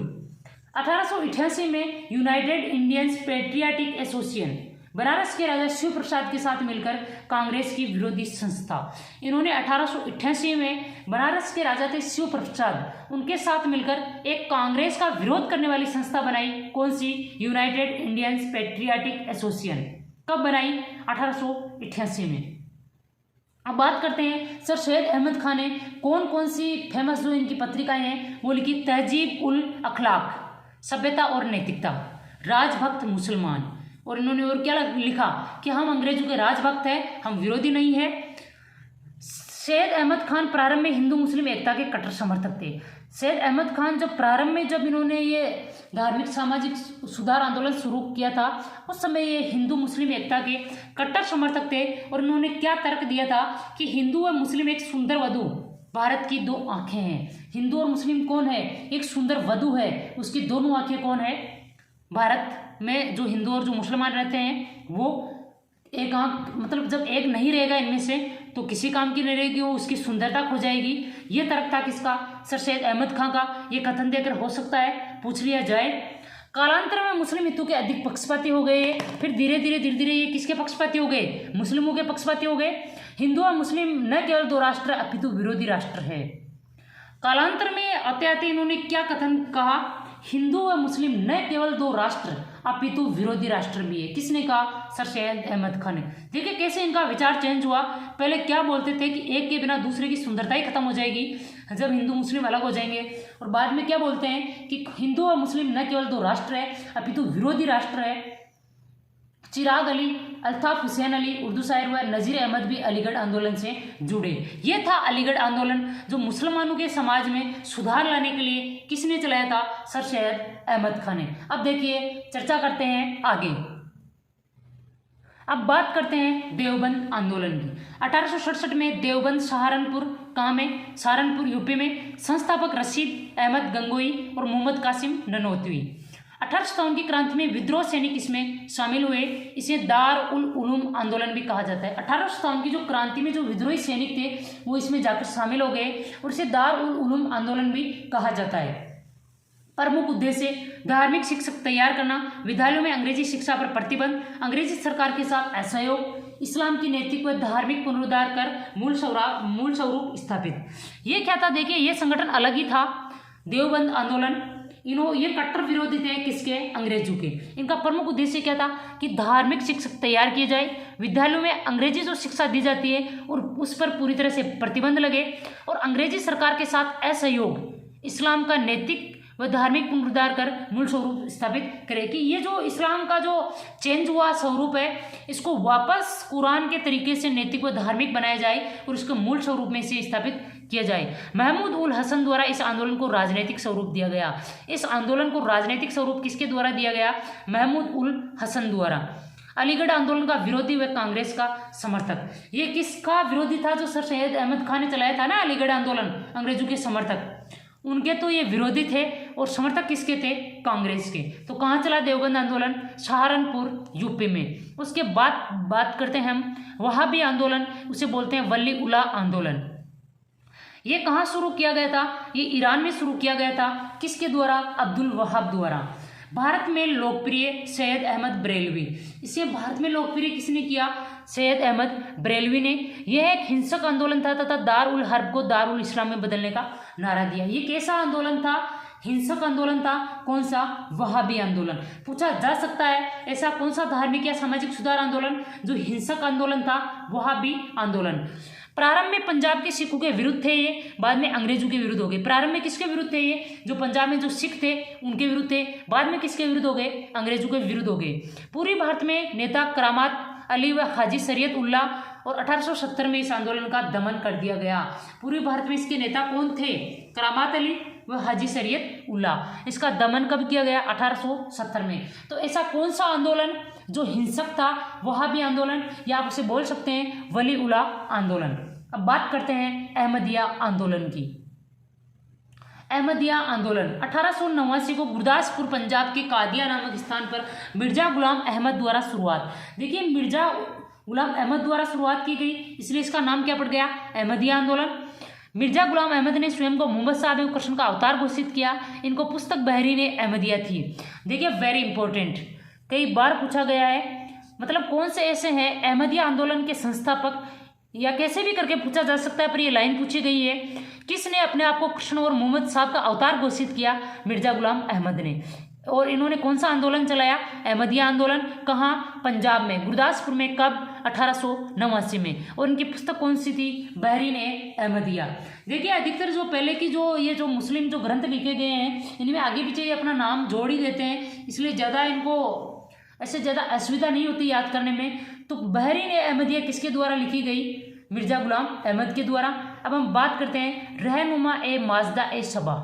1888 में United Indians Patriotic association, Banaras के राजा शिव प्रसाद के साथ मिलकर कांग्रेस की विरोधी संस्था। इन्होंने 1888 में बनारस के राजा थे शिव प्रसाद, उनके साथ मिलकर एक कांग्रेस का विरोध करने वाली संस्था बनाई। कौन सी? United Indians Patriotic Association. कब बनाई? 1888 में। अब बात करते हैं सर सैयद अहमद खान ने कौन कौन सी फेमस जो इनकी पत्रिकाएं हैं वो लिखी। तहजीब उल अखलाक, सभ्यता और नैतिकता, राजभक्त मुसलमान। और इन्होंने और क्या लिखा कि हम अंग्रेजों के राजभक्त हैं, हम विरोधी नहीं है। सैयद अहमद खान प्रारंभ में हिंदू मुस्लिम एकता के कट्टर समर्थक थे। सैयद अहमद खान जब प्रारंभ में जब इन्होंने ये धार्मिक सामाजिक सुधार आंदोलन शुरू किया था उस समय ये हिंदू मुस्लिम एकता के कट्टर समर्थक थे। और इन्होंने क्या तर्क दिया था कि हिंदू व मुस्लिम एक सुंदर वधु भारत की दो आंखें हैं। हिंदू और मुस्लिम कौन है? एक सुंदर वधु है, उसकी दोनों आंखें कौन है? भारत में जो हिंदू और जो मुसलमान रहते हैं वो एक आंख, मतलब जब एक नहीं रहेगा इनमें से तो किसी काम की नहीं रहेगी, वो उसकी सुंदरता खो जाएगी। ये तर्क था किसका? सर सैयद अहमद खां का। ये कथन देकर हो सकता है पूछ लिया जाए। कालांतर में मुस्लिम हितों के अधिक पक्षपाती हो गए, फिर धीरे धीरे ये किसके पक्षपाती हो गए? मुस्लिमों के पक्षपाती हो गए। हिंदू और मुस्लिम न केवल दो राष्ट्र अपितु विरोधी राष्ट्र है। कालांतर में आते आते इन्होंने क्या कथन कहा? हिंदू व मुस्लिम न केवल दो राष्ट्र अपितु विरोधी राष्ट्र भी है। किसने कहा? सर सैयद अहमद खान ने। देखिए कैसे इनका विचार चेंज हुआ। पहले क्या बोलते थे कि एक के बिना दूसरे की सुंदरता ही खत्म हो जाएगी जब हिंदू मुस्लिम अलग हो जाएंगे, और बाद में क्या बोलते हैं कि हिंदू और मुस्लिम न केवल दो राष्ट्र है अपितु विरोधी राष्ट्र है। चिराग अली, अल्ताफ हुसैन अली, उर्दू शायर व नज़ीर अहमद भी अलीगढ़ आंदोलन से जुड़े। ये था अलीगढ़ आंदोलन जो मुसलमानों के समाज में सुधार लाने के लिए किसने चलाया था? सर सैयद अहमद खान ने। अब देखिए चर्चा करते हैं आगे। अब बात करते हैं देवबंद आंदोलन की। 1867 में देवबंद सहारनपुर कहाँ में? सहारनपुर यूपी में। संस्थापक रशीद अहमद गंगोई और मोहम्मद कासिम ननौतवी। 1857 की क्रांति में विद्रोह सैनिक इसमें शामिल हुए। इसे दार उल उलूम आंदोलन भी कहा जाता है। 1857 की जो क्रांति में जो विद्रोही सैनिक थे वो इसमें जाकर शामिल हो गए और इसे दार उल उलूम आंदोलन भी कहा जाता है। प्रमुख उद्देश्य धार्मिक शिक्षक तैयार करना, विद्यालयों में अंग्रेजी शिक्षा पर प्रतिबंध, अंग्रेजी सरकार के साथ असहयोग, इस्लाम की नैतिक व धार्मिक पुनरुद्धार कर मूल स्वरूप स्थापित। ये क्या था? देखिए ये संगठन अलग ही था। देवबंद आंदोलन ये कट्टर विरोधी थे किसके? अंग्रेजों के। इनका प्रमुख उद्देश्य क्या था कि धार्मिक शिक्षक तैयार किए जाए, विद्यालयों में अंग्रेजी जो शिक्षा दी जाती है और उस पर पूरी तरह से प्रतिबंध लगे, और अंग्रेजी सरकार के साथ असहयोग, इस्लाम का नैतिक व धार्मिक पुनरुद्धार कर मूल स्वरूप स्थापित करे। कि ये जो इस्लाम का जो चेंज हुआ स्वरूप है इसको वापस कुरान के तरीके से नैतिक व धार्मिक बनाया जाए और इसको मूल स्वरूप में से स्थापित किया जाए। महमूद उल हसन द्वारा इस आंदोलन को राजनीतिक स्वरूप दिया गया। इस आंदोलन को राजनीतिक स्वरूप किसके द्वारा दिया गया? महमूद उल हसन द्वारा। अलीगढ़ आंदोलन का विरोधी व कांग्रेस का समर्थक। ये किसका विरोधी था? जो सर सैयद अहमद खान ने चलाया था ना अलीगढ़ आंदोलन, अंग्रेजों के समर्थक, उनके तो ये विरोधी थे और समर्थक किसके थे? कांग्रेस के। तो कहाँ चला देवबंद आंदोलन? सहारनपुर यूपी में। उसके बाद बात करते हैं हम वहाबी आंदोलन, उसे बोलते हैं वली उला आंदोलन। ये कहाँ शुरू किया गया था? ये ईरान में शुरू किया गया था। किसके द्वारा? अब्दुल वहाब द्वारा। भारत में लोकप्रिय सैयद अहमद बरेलवी। इसे भारत में लोकप्रिय किसने किया? सैयद अहमद बरेलवी ने। यह एक हिंसक आंदोलन था तथा दार उल हर्ब को दार उल इस्लाम में बदलने का नारा दिया। ये कैसा आंदोलन था? हिंसक आंदोलन था। कौन सा? वहाबी आंदोलन। पूछा जा सकता है ऐसा कौन सा धार्मिक या सामाजिक सुधार आंदोलन जो हिंसक आंदोलन था? वहाबी आंदोलन। प्रारंभ में पंजाब के सिखों के विरुद्ध थे ये, बाद में अंग्रेजों के विरुद्ध हो गए। प्रारंभ में किसके विरुद्ध थे ये? जो पंजाब में जो सिख थे उनके विरुद्ध थे। बाद में किसके विरुद्ध हो गए? अंग्रेजों के विरुद्ध हो गए। पूर्वी भारत में नेता करामात अली व हाजी शरीयत उल्लाह, और 1870 में इस आंदोलन का दमन कर दिया गया। पूर्वी भारत में इसके नेता कौन थे? करामात अली व हाजी शरीयत उल्लाह। इसका दमन कब किया गया? 1870 में। तो ऐसा कौन सा आंदोलन जो हिंसक था? वहाबी आंदोलन, या आप उसे बोल सकते हैं वली उला आंदोलन। अब बात करते हैं अहमदिया आंदोलन की। अहमदिया आंदोलन 1889 को गुरदासपुर पंजाब के कादिया नामक स्थान पर मिर्जा गुलाम अहमद द्वारा शुरुआत। देखिए मिर्जा गुलाम अहमद द्वारा शुरुआत की गई, इसलिए इसका नाम क्या पड़ गया? अहमदिया आंदोलन। मिर्जा गुलाम अहमद ने स्वयं को मोहम्मद साहब एवं कृष्ण का अवतार घोषित किया। इनको पुस्तक बहरीन अहमदिया थी। देखिए वेरी इंपॉर्टेंट, कई बार पूछा गया है, मतलब कौन से ऐसे हैं अहमदिया आंदोलन के संस्थापक, या कैसे भी करके पूछा जा सकता है, पर ये लाइन पूछी गई है। किसने अपने आप को कृष्ण और मोहम्मद साहब का अवतार घोषित किया? मिर्जा गुलाम अहमद ने। और इन्होंने कौन सा आंदोलन चलाया? अहमदिया आंदोलन। कहाँ? पंजाब में, गुरदासपुर में। कब? 1889 में। और इनकी पुस्तक कौन सी थी? बहरीन अहमदिया। देखिए अधिकतर जो पहले की जो मुस्लिम जो ग्रंथ लिखे गए हैं इनमें आगे पीछे ये अपना नाम जोड़ ही देते हैं, इसलिए ज़्यादा इनको ऐसे ज़्यादा असुविधा नहीं होती याद करने में। तो बहरीन अहमदिया किसके द्वारा लिखी गई? मिर्जा गुलाम अहमद के द्वारा। अब हम बात करते हैं रहनुमा ए माजदा ए सबा।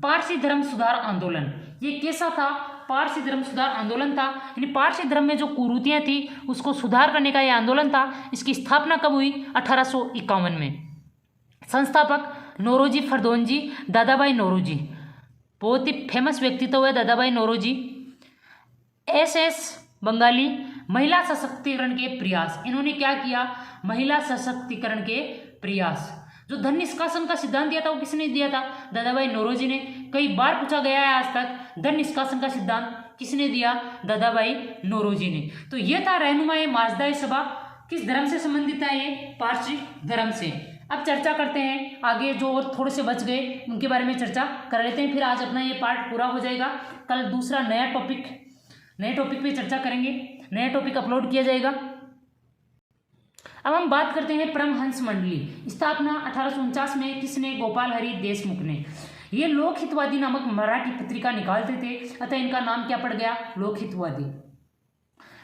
पारसी धर्म सुधार आंदोलन, ये कैसा था? पारसी धर्म सुधार आंदोलन था। यानी पारसी धर्म में जो कुरीतियाँ थी उसको सुधार करने का ये आंदोलन था। इसकी स्थापना कब हुई? 1851 में। संस्थापक नौरोजी फरदोंजी, दादाभाई नौरोजी, बहुत ही फेमस व्यक्तित्व है दादाभाई नौरोजी। एस बंगाली, महिला सशक्तिकरण के प्रयास, इन्होंने क्या किया, महिला सशक्तिकरण के प्रयास। जो धन निष्कासन का सिद्धांत दिया था वो किसने दिया था, दादाभाई नौरोजी ने। कई बार पूछा गया है आज तक, धन निष्कासन का सिद्धांत किसने दिया, दादाभाई नौरोजी ने। तो ये था रहनुमाए माजदा सभा, किस धर्म से संबंधित है ये, पारसी धर्म से। अब चर्चा करते हैं आगे, जो और थोड़े से बच गए उनके बारे में चर्चा कर लेते हैं, फिर आज अपना ये पार्ट पूरा हो जाएगा। कल दूसरा नए टॉपिक पे चर्चा करेंगे, नया टॉपिक अपलोड किया जाएगा। अब हम बात करते हैं परमहंस मंडली, स्थापना 1849 में किसने, गोपाल हरि देशमुख ने। ये लोकहितवादी नामक मराठी पत्रिका निकालते थे, अतः इनका नाम क्या पड़ गया, लोकहितवादी।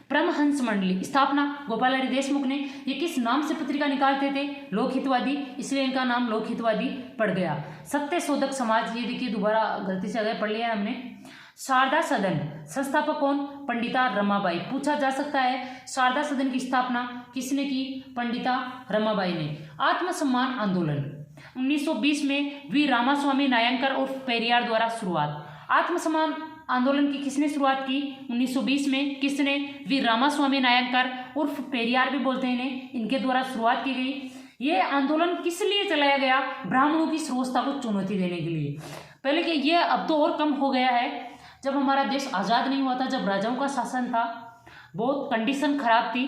परमहंस मंडली स्थापना गोपाल हरि देशमुख ने। ये किस नाम से पत्रिका निकालते थे, लोकहितवादी, इसलिए इनका नाम लोकहितवादी पड़ गया। सत्य शोधक समाज, ये देखिए दोबारा गलती से अगर पढ़ लिया है हमने। शारदा सदन, संस्थापक कौन, पंडिता रमाबाई। पूछा जा सकता है शारदा सदन की स्थापना किसने की, पंडिता रमाबाई ने। आत्मसम्मान आंदोलन 1920 में वी रामास्वामी नायंकर उर्फ पेरियार द्वारा शुरुआत। आत्मसम्मान आंदोलन की किसने शुरुआत की, 1920 में, किसने, वी रामास्वामी नायंकर उर्फ पेरियार भी बोलते हैं इन्हें, इनके द्वारा शुरुआत की गई। ये आंदोलन किस लिए चलाया गया, ब्राह्मणों की श्रेष्ठता को चुनौती देने के लिए। पहले कि ये अब तो और कम हो गया है, जब हमारा देश आज़ाद नहीं हुआ था, जब राजाओं का शासन था, बहुत कंडीशन खराब थी,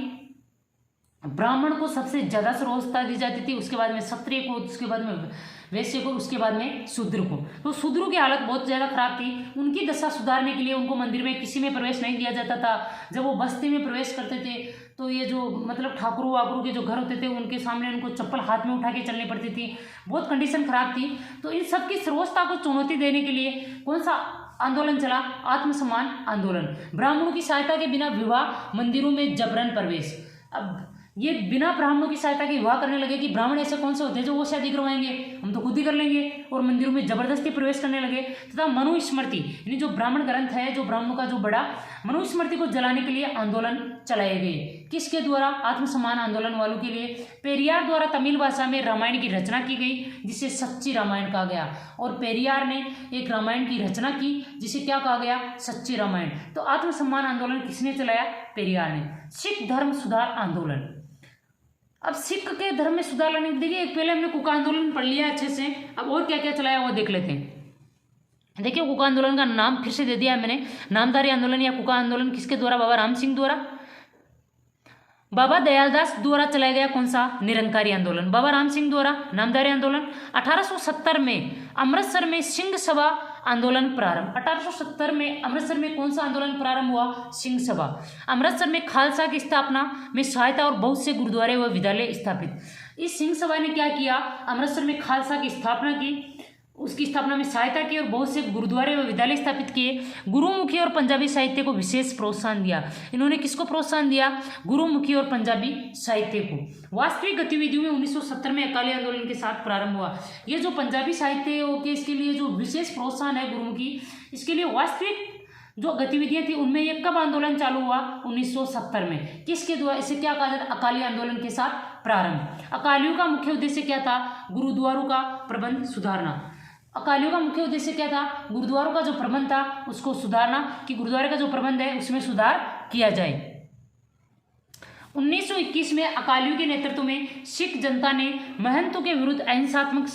ब्राह्मण को सबसे ज़्यादा श्रेष्ठता दी जाती थी, उसके बाद में क्षत्रिय को, उसके बाद में वैश्य को, उसके बाद में शूद्र को। तो शूद्रों की हालत बहुत ज़्यादा खराब थी, उनकी दशा सुधारने के लिए उनको मंदिर में किसी में प्रवेश नहीं दिया जाता था। जब वो बस्ती में प्रवेश करते थे तो ये जो मतलब ठाकुरों वाकुरों के जो घर होते थे उनके सामने उनको चप्पल हाथ में उठा के चलनी पड़ती थी, बहुत कंडीशन खराब थी। तो इन सब की श्रेष्ठता को चुनौती देने के लिए कौन सा आंदोलन चला, आत्मसम्मान आंदोलन। ब्राह्मणों की सहायता के बिना विवाह, मंदिरों में जबरन प्रवेश। अब ये बिना ब्राह्मणों की सहायता के विवाह करने लगे कि ब्राह्मण ऐसे कौन से होते हैं जो वो शादी करवाएंगे, हम तो खुद ही कर लेंगे, और मंदिरों में जबरदस्ती प्रवेश करने लगे। तथा मनुस्मृति, यानी जो ब्राह्मण ग्रंथ है, जो ब्राह्मणों का जो बड़ा, मनुस्मृति को जलाने के लिए आंदोलन चलाए गए। किसके द्वारा, आत्मसम्मान आंदोलन वालों के लिए। पेरियार द्वारा तमिल भाषा में रामायण की रचना की गई, जिसे सच्ची रामायण कहा गया। और पेरियार ने एक रामायण की रचना की जिसे क्या कहा गया, सच्ची रामायण। तो आत्मसम्मान आंदोलन किसने चलाया, पेरियार ने। सिख धर्म सुधार आंदोलन, अब सिख के धर्म में सुधार लाने के, देखिए पहले हमने कुका आंदोलन पढ़ लिया अच्छे से, अब और क्या क्या चलाया वो देख लेते हैं। देखिए कुका आंदोलन का नाम फिर से दे दिया है मैंने, नामधारी आंदोलन या कुका आंदोलन किसके द्वारा, बाबा राम सिंह द्वारा। बाबा दयालदास द्वारा चलाया गया कौन सा, निरंकारी आंदोलन, बाबा राम सिंह द्वारा नामधारी आंदोलन। 1870 में अमृतसर में सिंह सभा आंदोलन प्रारंभ। 1870 में अमृतसर में कौन सा आंदोलन प्रारंभ हुआ, सिंह सभा। अमृतसर में खालसा की स्थापना में सहायता और बहुत से गुरुद्वारे व विद्यालय स्थापित। इस सिंह सभा ने क्या किया, अमृतसर में खालसा की स्थापना की, उसकी स्थापना में सहायता की और बहुत से गुरुद्वारे व विद्यालय स्थापित किए। गुरुमुखी और पंजाबी साहित्य को विशेष प्रोत्साहन दिया। इन्होंने किसको प्रोत्साहन दिया, गुरुमुखी और पंजाबी साहित्य को। वास्तविक गतिविधियों में 1970 में अकाली आंदोलन के साथ प्रारंभ हुआ। ये जो पंजाबी साहित्य के, इसके लिए जो विशेष प्रोत्साहन है गुरुमुखी, इसके लिए वास्तविक जो गतिविधियां थी उनमें ये कब आंदोलन चालू हुआ, 1970 में। किसके द्वारा, इसे क्या कहा जाता है, अकाली आंदोलन के साथ प्रारंभ। अकालियों का मुख्य उद्देश्य क्या था, गुरुद्वारों का प्रबंध सुधारना। अकालियों का मुख्य उद्देश्य क्या था, गुरुद्वारों का जो प्रबंध था उसको सुधारना, कि गुरुद्वारे का जो प्रबंध है उसमें सुधार किया जाए। 1921 में अकालियों के नेतृत्व में सिख जनता ने महंतों के विरुद्ध अहिंसात्मक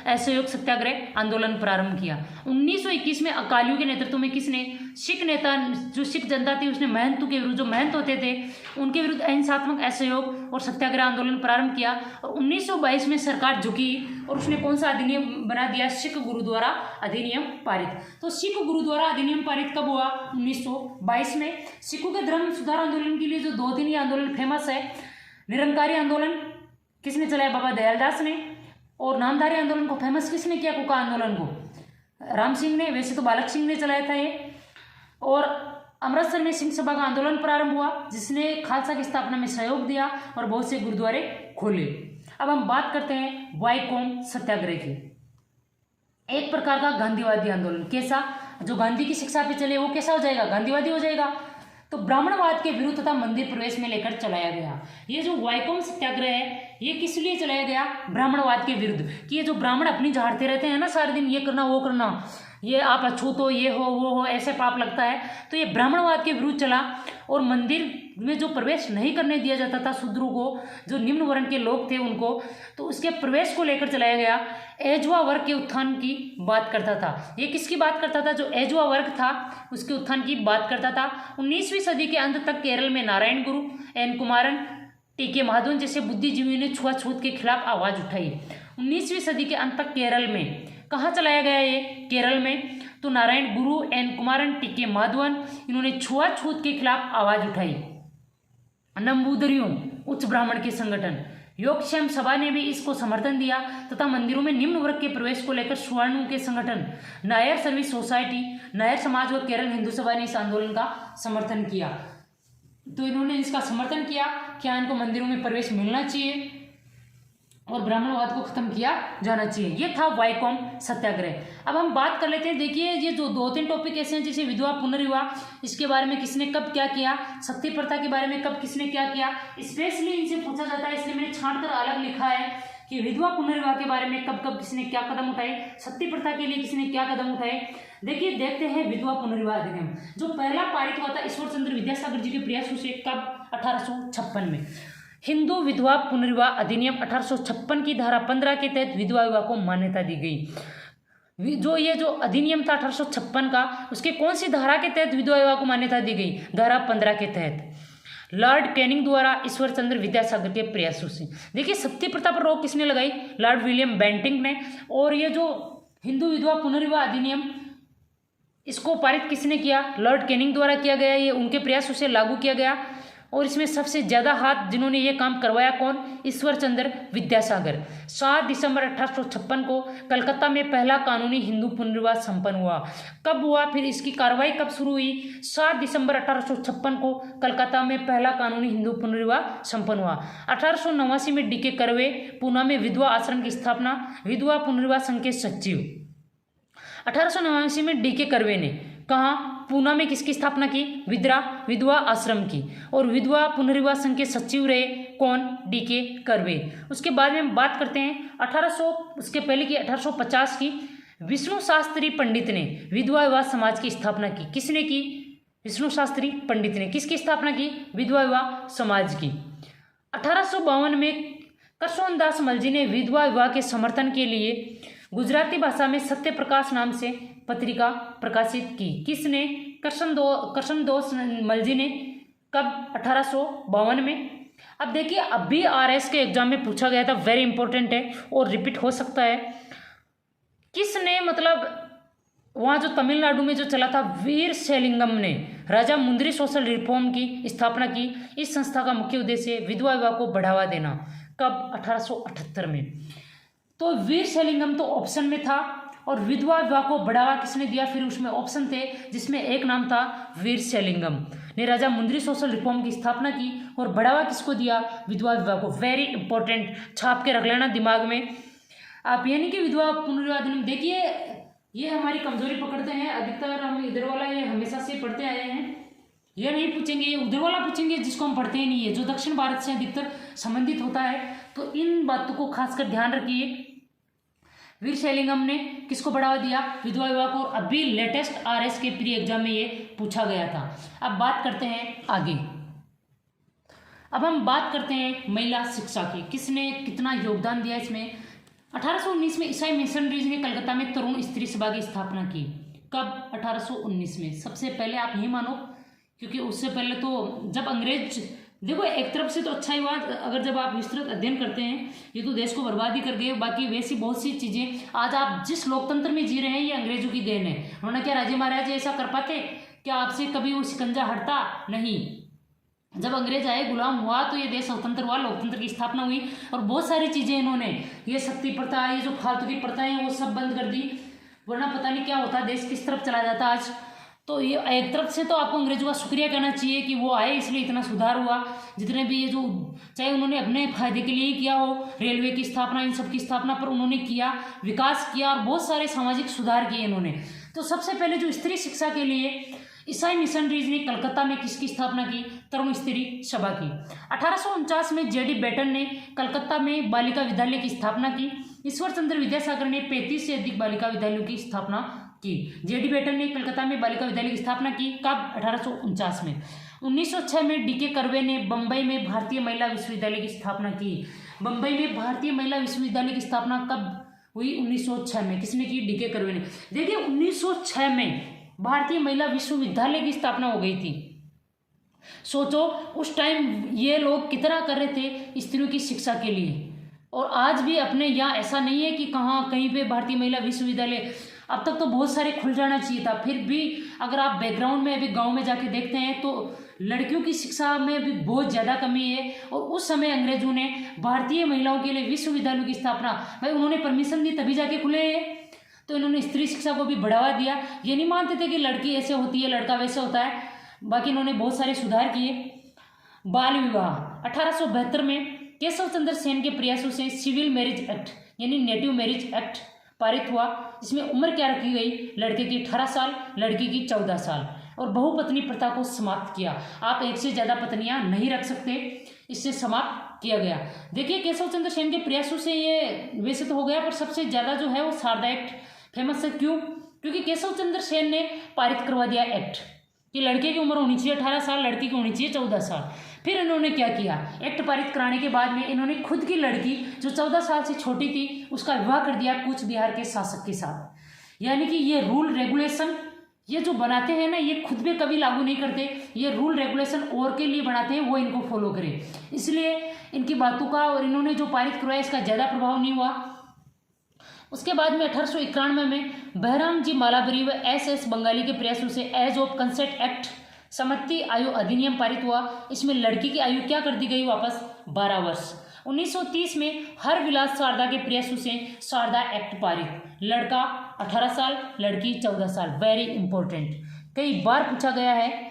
असहयोग सत्याग्रह आंदोलन प्रारंभ किया। 1921 में अकालियों के नेतृत्व में किसने, सिख नेता, जो सिख जनता थी उसने महंतों के विरुद्ध, जो महंत होते थे उनके विरुद्ध अहिंसात्मक असहयोग और सत्याग्रह आंदोलन प्रारंभ किया। और 1922 में सरकार झुकी और उसने कौन सा अधिनियम बना दिया, सिख गुरुद्वारा अधिनियम पारित। तो सिख गुरुद्वारा अधिनियम पारित कब हुआ, 1922 में। सिखों के धर्म सुधार आंदोलन के लिए जो 2 दिन ये आंदोलन फेमस है, निरंकारी आंदोलन किसने चलाया, बाबा दयालदास ने। और नामधारी आंदोलन को फेमस किसने किया, कुका आंदोलन को राम सिंह ने, वैसे तो बालक सिंह ने चलाया था ये। और अमृतसर में सिंह सभा का आंदोलन प्रारंभ हुआ, जिसने खालसा की स्थापना में सहयोग दिया और बहुत से गुरुद्वारे खोले। अब हम बात करते हैं वाईकोम सत्याग्रह की, एक प्रकार का गांधीवादी आंदोलन। कैसा, जो गांधी की शिक्षा पे चले वो कैसा हो जाएगा, गांधीवादी हो जाएगा। तो ब्राह्मणवाद के विरुद्ध तथा मंदिर प्रवेश में लेकर चलाया गया। ये जो वाईकोम सत्याग्रह है ये किस लिए चलाया गया? ब्राह्मणवाद के विरुद्ध, कि ये जो ब्राह्मण अपनी झाड़ते रहते हैं ना सारे दिन, ये करना वो करना, ये आप अछूत हो, ये हो वो हो, ऐसे पाप लगता है, तो ये ब्राह्मणवाद के विरुद्ध चला। और मंदिर में जो प्रवेश नहीं करने दिया जाता था शूद्रों को, जो निम्न वर्ण के लोग थे उनको, तो उसके प्रवेश को लेकर चलाया गया। एजवा वर्ग के उत्थान की बात करता था। ये किसकी बात करता था? जो एजवा वर्ग था उसके उत्थान की बात करता था। 19वीं सदी के अंत तक केरल में नारायण गुरु, एन कुमारन, टी.के. माधवन जैसे बुद्धिजीवियों ने छुआछूत के खिलाफ आवाज उठाई। 19वीं सदी के अंत तक केरल में कहाँ चलाया गया ये? केरल में। तो नारायण गुरु, एन कुमारन, टी.के. माधवन, इन्होंने छुआछूत के खिलाफ आवाज उठाई। नंबूदरियों, उच्च ब्राह्मण के संगठन, योगक्षेम सभा ने भी इसको समर्थन दिया तथा मंदिरों में निम्न वर्ग के प्रवेश को लेकर सवर्णों के संगठन, नायर सर्विस सोसाइटी, नायर समाज व केरल हिंदू सभा ने इस आंदोलन का समर्थन किया। तो इन्होंने इसका समर्थन किया, क्या इनको मंदिरों में प्रवेश मिलना चाहिए और ब्राह्मणवाद को खत्म किया जाना चाहिए। ये था वाइकोम सत्याग्रह। अब हम बात कर लेते हैं। देखिए ये जो 2-3 टॉपिक ऐसे हैं, जैसे विधवा पुनर्विवाह, इसके बारे में किसने कब क्या किया, सती प्रथा के बारे में कब किसने क्या किया, स्पेशली इनसे पूछा जाता है, इसलिए मैंने छांट कर अलग लिखा है कि विधवा पुनर्विवाह के बारे में कब कब किसने क्या कदम उठाए, सती प्रथा के लिए किसने क्या कदम उठाए। देखिए देखते हैं विधवा पुनर्विवाह अधिनियम जो पहला पारित हुआ था ईश्वर चंद्र विद्यासागर जी के प्रयासों से, कब? 1856 में। हिंदू विधवा पुनर्विवाह अधिनियम 1856 की धारा 15 के तहत विधवा विवाह को मान्यता दी गई। जो ये जो अधिनियम था 1856 का, उसके कौन सी धारा के तहत विधवा विवाह को मान्यता दी गई? धारा 15 के तहत। लॉर्ड कैनिंग द्वारा ईश्वर चंद्र विद्यासागर के प्रयासों से। देखिए सती प्रथा पर रोक किसने लगाई? लॉर्ड विलियम बेंटिंक ने। और ये जो हिंदू विधवा पुनर्विवाह अधिनियम, इसको पारित किसने किया? लॉर्ड कैनिंग द्वारा किया गया। ये उनके प्रयासों से लागू किया गया। और इसमें सबसे ज़्यादा हाथ जिन्होंने ये काम करवाया, कौन? ईश्वर चंद्र विद्यासागर। 7 दिसंबर 1856 को कलकत्ता में पहला कानूनी हिंदू पुनर्विवाह संपन्न हुआ। कब हुआ? फिर इसकी कार्रवाई कब शुरू हुई? 7 दिसंबर 1856 को कलकत्ता में पहला कानूनी हिंदू पुनर्विवाह संपन्न हुआ। 1889 में डी.के. कर्वे, पूना में विधवा आश्रम की स्थापना, विधवा पुनर्विवाह संघ के सचिव। 1889 में डी.के. कर्वे ने कहाँ? पूना में किसकी स्थापना की? विधवा आश्रम की। और विधवा पुनर्विवाह संघ के सचिव रहे कौन? डी.के. कर्वे। उसके बाद में हम बात करते हैं 1800, उसके पहले की 1850 की, विष्णु शास्त्री पंडित ने विधवा विवाह समाज की स्थापना की। किसने की? विष्णु शास्त्री पंडित ने। किसकी स्थापना की? विधवा विवाह समाज की। 1852 में करसोनदास मलजी ने विधवा विवाह के समर्थन के लिए गुजराती भाषा में सत्य प्रकाश नाम से पत्रिका प्रकाशित की। किसने? करसनदास मलजी ने। कब? 1852 में। अब देखिए अभी आरएस के एग्जाम में पूछा गया था, वेरी इंपॉर्टेंट है और रिपीट हो सकता है। किसने, मतलब वहाँ जो तमिलनाडु में जो चला था, वीर शैलिंगम ने राजा मुंद्री सोशल रिफॉर्म की स्थापना की। इस संस्था का मुख्य उद्देश्य विधवा विवाह को बढ़ावा देना। कब? 1878 में। तो वीर शैलिंगम तो ऑप्शन में था और विधवा विवाह को बढ़ावा किसने दिया? फिर उसमें ऑप्शन थे जिसमें एक नाम था वीर शैलिंगम ने राजा मुंद्री सोशल रिफॉर्म की स्थापना की और बढ़ावा किसको दिया? विधवा विवाह को। वेरी इंपॉर्टेंट, छाप के रख लेना दिमाग में आप। यानी कि विधवा पुनर्विवाह अधिनियम, देखिए ये हमारी कमजोरी पकड़ते हैं अधिकतर हम, इधर वाला ये हमेशा से पढ़ते आए हैं, ये नहीं पूछेंगे, ये उधर वाला पूछेंगे जिसको हम पढ़ते ही नहीं है, जो दक्षिण भारत से अधिकतर संबंधित होता है। तो इन बातों को खासकर ध्यान रखिए। वीर शैलिंगम ने किसको बढ़ावा दिया? विधवा विवाह को। अभी लेटेस्ट आरएस के प्री एग्जाम में ये पूछा गया था। अब बात करते हैं आगे। अब हम बात करते हैं महिला शिक्षा की, किसने कितना योगदान दिया इसमें। 1819 में ईसाई मिशनरीज ने कलकत्ता में तरुण स्त्री सभा की स्थापना की। कब? 1819 में। सबसे पहले आप यही मानो, क्योंकि उससे पहले तो जब अंग्रेज, देखो एक तरफ से तो अच्छा ही हुआ, अगर जब आप विस्तृत अध्ययन करते हैं, ये तो देश को बर्बाद ही कर गए। बाकी वैसी बहुत सी चीजें, आज आप जिस लोकतंत्र में जी रहे हैं ये अंग्रेजों की देन है। उन्होंने क्या राजे महाराजे ऐसा कर पाते? क्या आपसे कभी वो शिकंजा हटता? नहीं। जब अंग्रेज आए, गुलाम हुआ, तो ये देश स्वतंत्र हुआ, लोकतंत्र की स्थापना हुई और बहुत सारी चीजें इन्होंने, ये सती प्रथा, ये जो फालतू की प्रथाएं हैं वो सब बंद कर दी, वरना पता नहीं क्या होता, देश किस तरफ चला जाता आज। तो ये एक तरफ से तो आपको अंग्रेजों का शुक्रिया करना चाहिए कि वो आए, इसलिए इतना सुधार हुआ। जितने भी ये जो, चाहे उन्होंने अपने फायदे के लिए ही किया हो, रेलवे की स्थापना, इन सब की स्थापना पर उन्होंने किया, विकास किया और बहुत सारे सामाजिक सुधार किए इन्होंने। तो सबसे पहले जो स्त्री शिक्षा के लिए ईसाई मिशनरीज ने कलकत्ता में किसकी स्थापना की? तरुण स्त्री सभा की। 1849 में जेडी बेटन ने कलकत्ता में बालिका विद्यालय की स्थापना की। ईश्वर चंद्र विद्यासागर ने 35 से अधिक बालिका विद्यालयों की स्थापना की। जेडी बेटन ने कलकत्ता में बालिका विद्यालय की स्थापना की कब? 1849 में। 1906 में डीके कर्वे ने बम्बई में भारतीय महिला विश्वविद्यालय की स्थापना की। बम्बई में भारतीय महिला विश्वविद्यालय की स्थापना कब हुई? 1906 में। किसने की? डीके कर्वे ने। देखिए 1906 में भारतीय महिला विश्वविद्यालय की स्थापना हो गई थी। सोचो उस टाइम ये लोग कितना कर रहे थे स्त्रियों की शिक्षा के लिए। और आज भी अपने यहाँ ऐसा नहीं है कि कहीं पे भारतीय महिला विश्वविद्यालय, अब तक तो बहुत सारे खुल जाना चाहिए था। फिर भी अगर आप बैकग्राउंड में अभी गांव में जाके देखते हैं तो लड़कियों की शिक्षा में भी बहुत ज़्यादा कमी है। और उस समय अंग्रेजों ने भारतीय महिलाओं के लिए विश्वविद्यालयों की स्थापना, भाई उन्होंने परमिशन दी तभी जाके खुले हैं। तो इन्होंने स्त्री शिक्षा को भी बढ़ावा दिया। ये नहीं मानते थे कि लड़की ऐसे होती है लड़का वैसे होता है। बाकी इन्होंने बहुत सारे सुधार किए। बाल विवाह 1872 में केशव चंद्र सेन के प्रयासों से सिविल मैरिज एक्ट यानी नेटिव मैरिज एक्ट पारित हुआ। इसमें उम्र क्या रखी गई? लड़के की 18 साल, लड़की की 14 साल। और बहुपत्नी प्रथा को समाप्त किया। आप एक से ज़्यादा पत्नियां नहीं रख सकते, इससे समाप्त किया गया। देखिए केशव चंद्र सेन के प्रयासों से ये वैसे तो हो गया, पर सबसे ज़्यादा जो है वो शारदा एक्ट फेमस है। क्यों? क्योंकि केशव चंद्र सेन ने पारित करवा दिया एक्ट कि लड़के की उम्र होनी चाहिए 18 साल, लड़की की होनी चाहिए 14 साल। फिर इन्होंने क्या किया? एक्ट पारित कराने के बाद में इन्होंने खुद की लड़की जो 14 साल से छोटी थी उसका विवाह कर दिया कूच बिहार के शासक के साथ। यानी कि ये रूल रेगुलेशन ये जो बनाते हैं ना, ये खुद पे कभी लागू नहीं करते। ये रूल रेगुलेशन और के लिए बनाते हैं, वो इनको फॉलो करें। इसलिए इनकी बातों का और इन्होंने जो पारित करवाया इसका ज़्यादा प्रभाव नहीं हुआ। उसके बाद में 1891 में बहराम जी मालाबरी व एस बंगाली के प्रयासों से एज ऑफ कंसेंट एक्ट सम्मति आयु अधिनियम पारित हुआ। इसमें लड़की की आयु क्या कर दी गई? वापस 12 वर्ष। 1930 में हर विलास शारदा के प्रयासों से शारदा एक्ट पारित। लड़का 18 साल, लड़की 14 साल। वेरी इंपॉर्टेंट, कई बार पूछा गया है।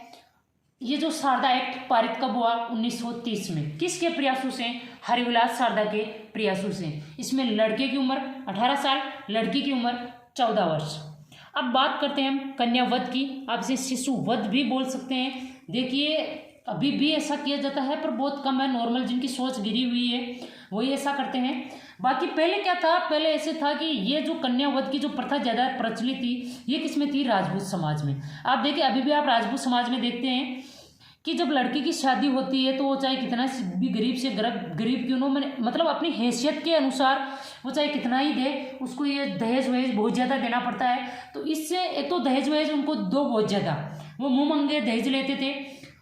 ये जो शारदा एक्ट पारित कब हुआ? 1930 में। किसके प्रयासों से? हरिविलास शारदा के प्रयासों से। इसमें लड़के की उम्र 18 साल, लड़की की उम्र 14 वर्ष। अब बात करते हैं हम कन्यावध की। आप इसे शिशुवध भी बोल सकते हैं। देखिए अभी भी ऐसा किया जाता है पर बहुत कम है। नॉर्मल जिनकी सोच गिरी हुई है वही ऐसा करते हैं। बाकी पहले क्या था? पहले ऐसे था कि ये जो कन्यावध की जो प्रथा ज़्यादा प्रचलित थी ये किसमें थी? राजपूत समाज में। आप देखिए अभी भी आप राजपूत समाज में देखते हैं कि जब लड़की की शादी होती है तो वो चाहे कितना भी गरीब से गरीब क्यों ना, मतलब अपनी हैसियत के अनुसार वो चाहे कितना ही दे, उसको ये दहेज वहेज बहुत ज़्यादा देना पड़ता है। तो इससे एक तो दहेज वहेज उनको दो बहुत ज़्यादा, वो मुँह मंगे दहेज लेते थे।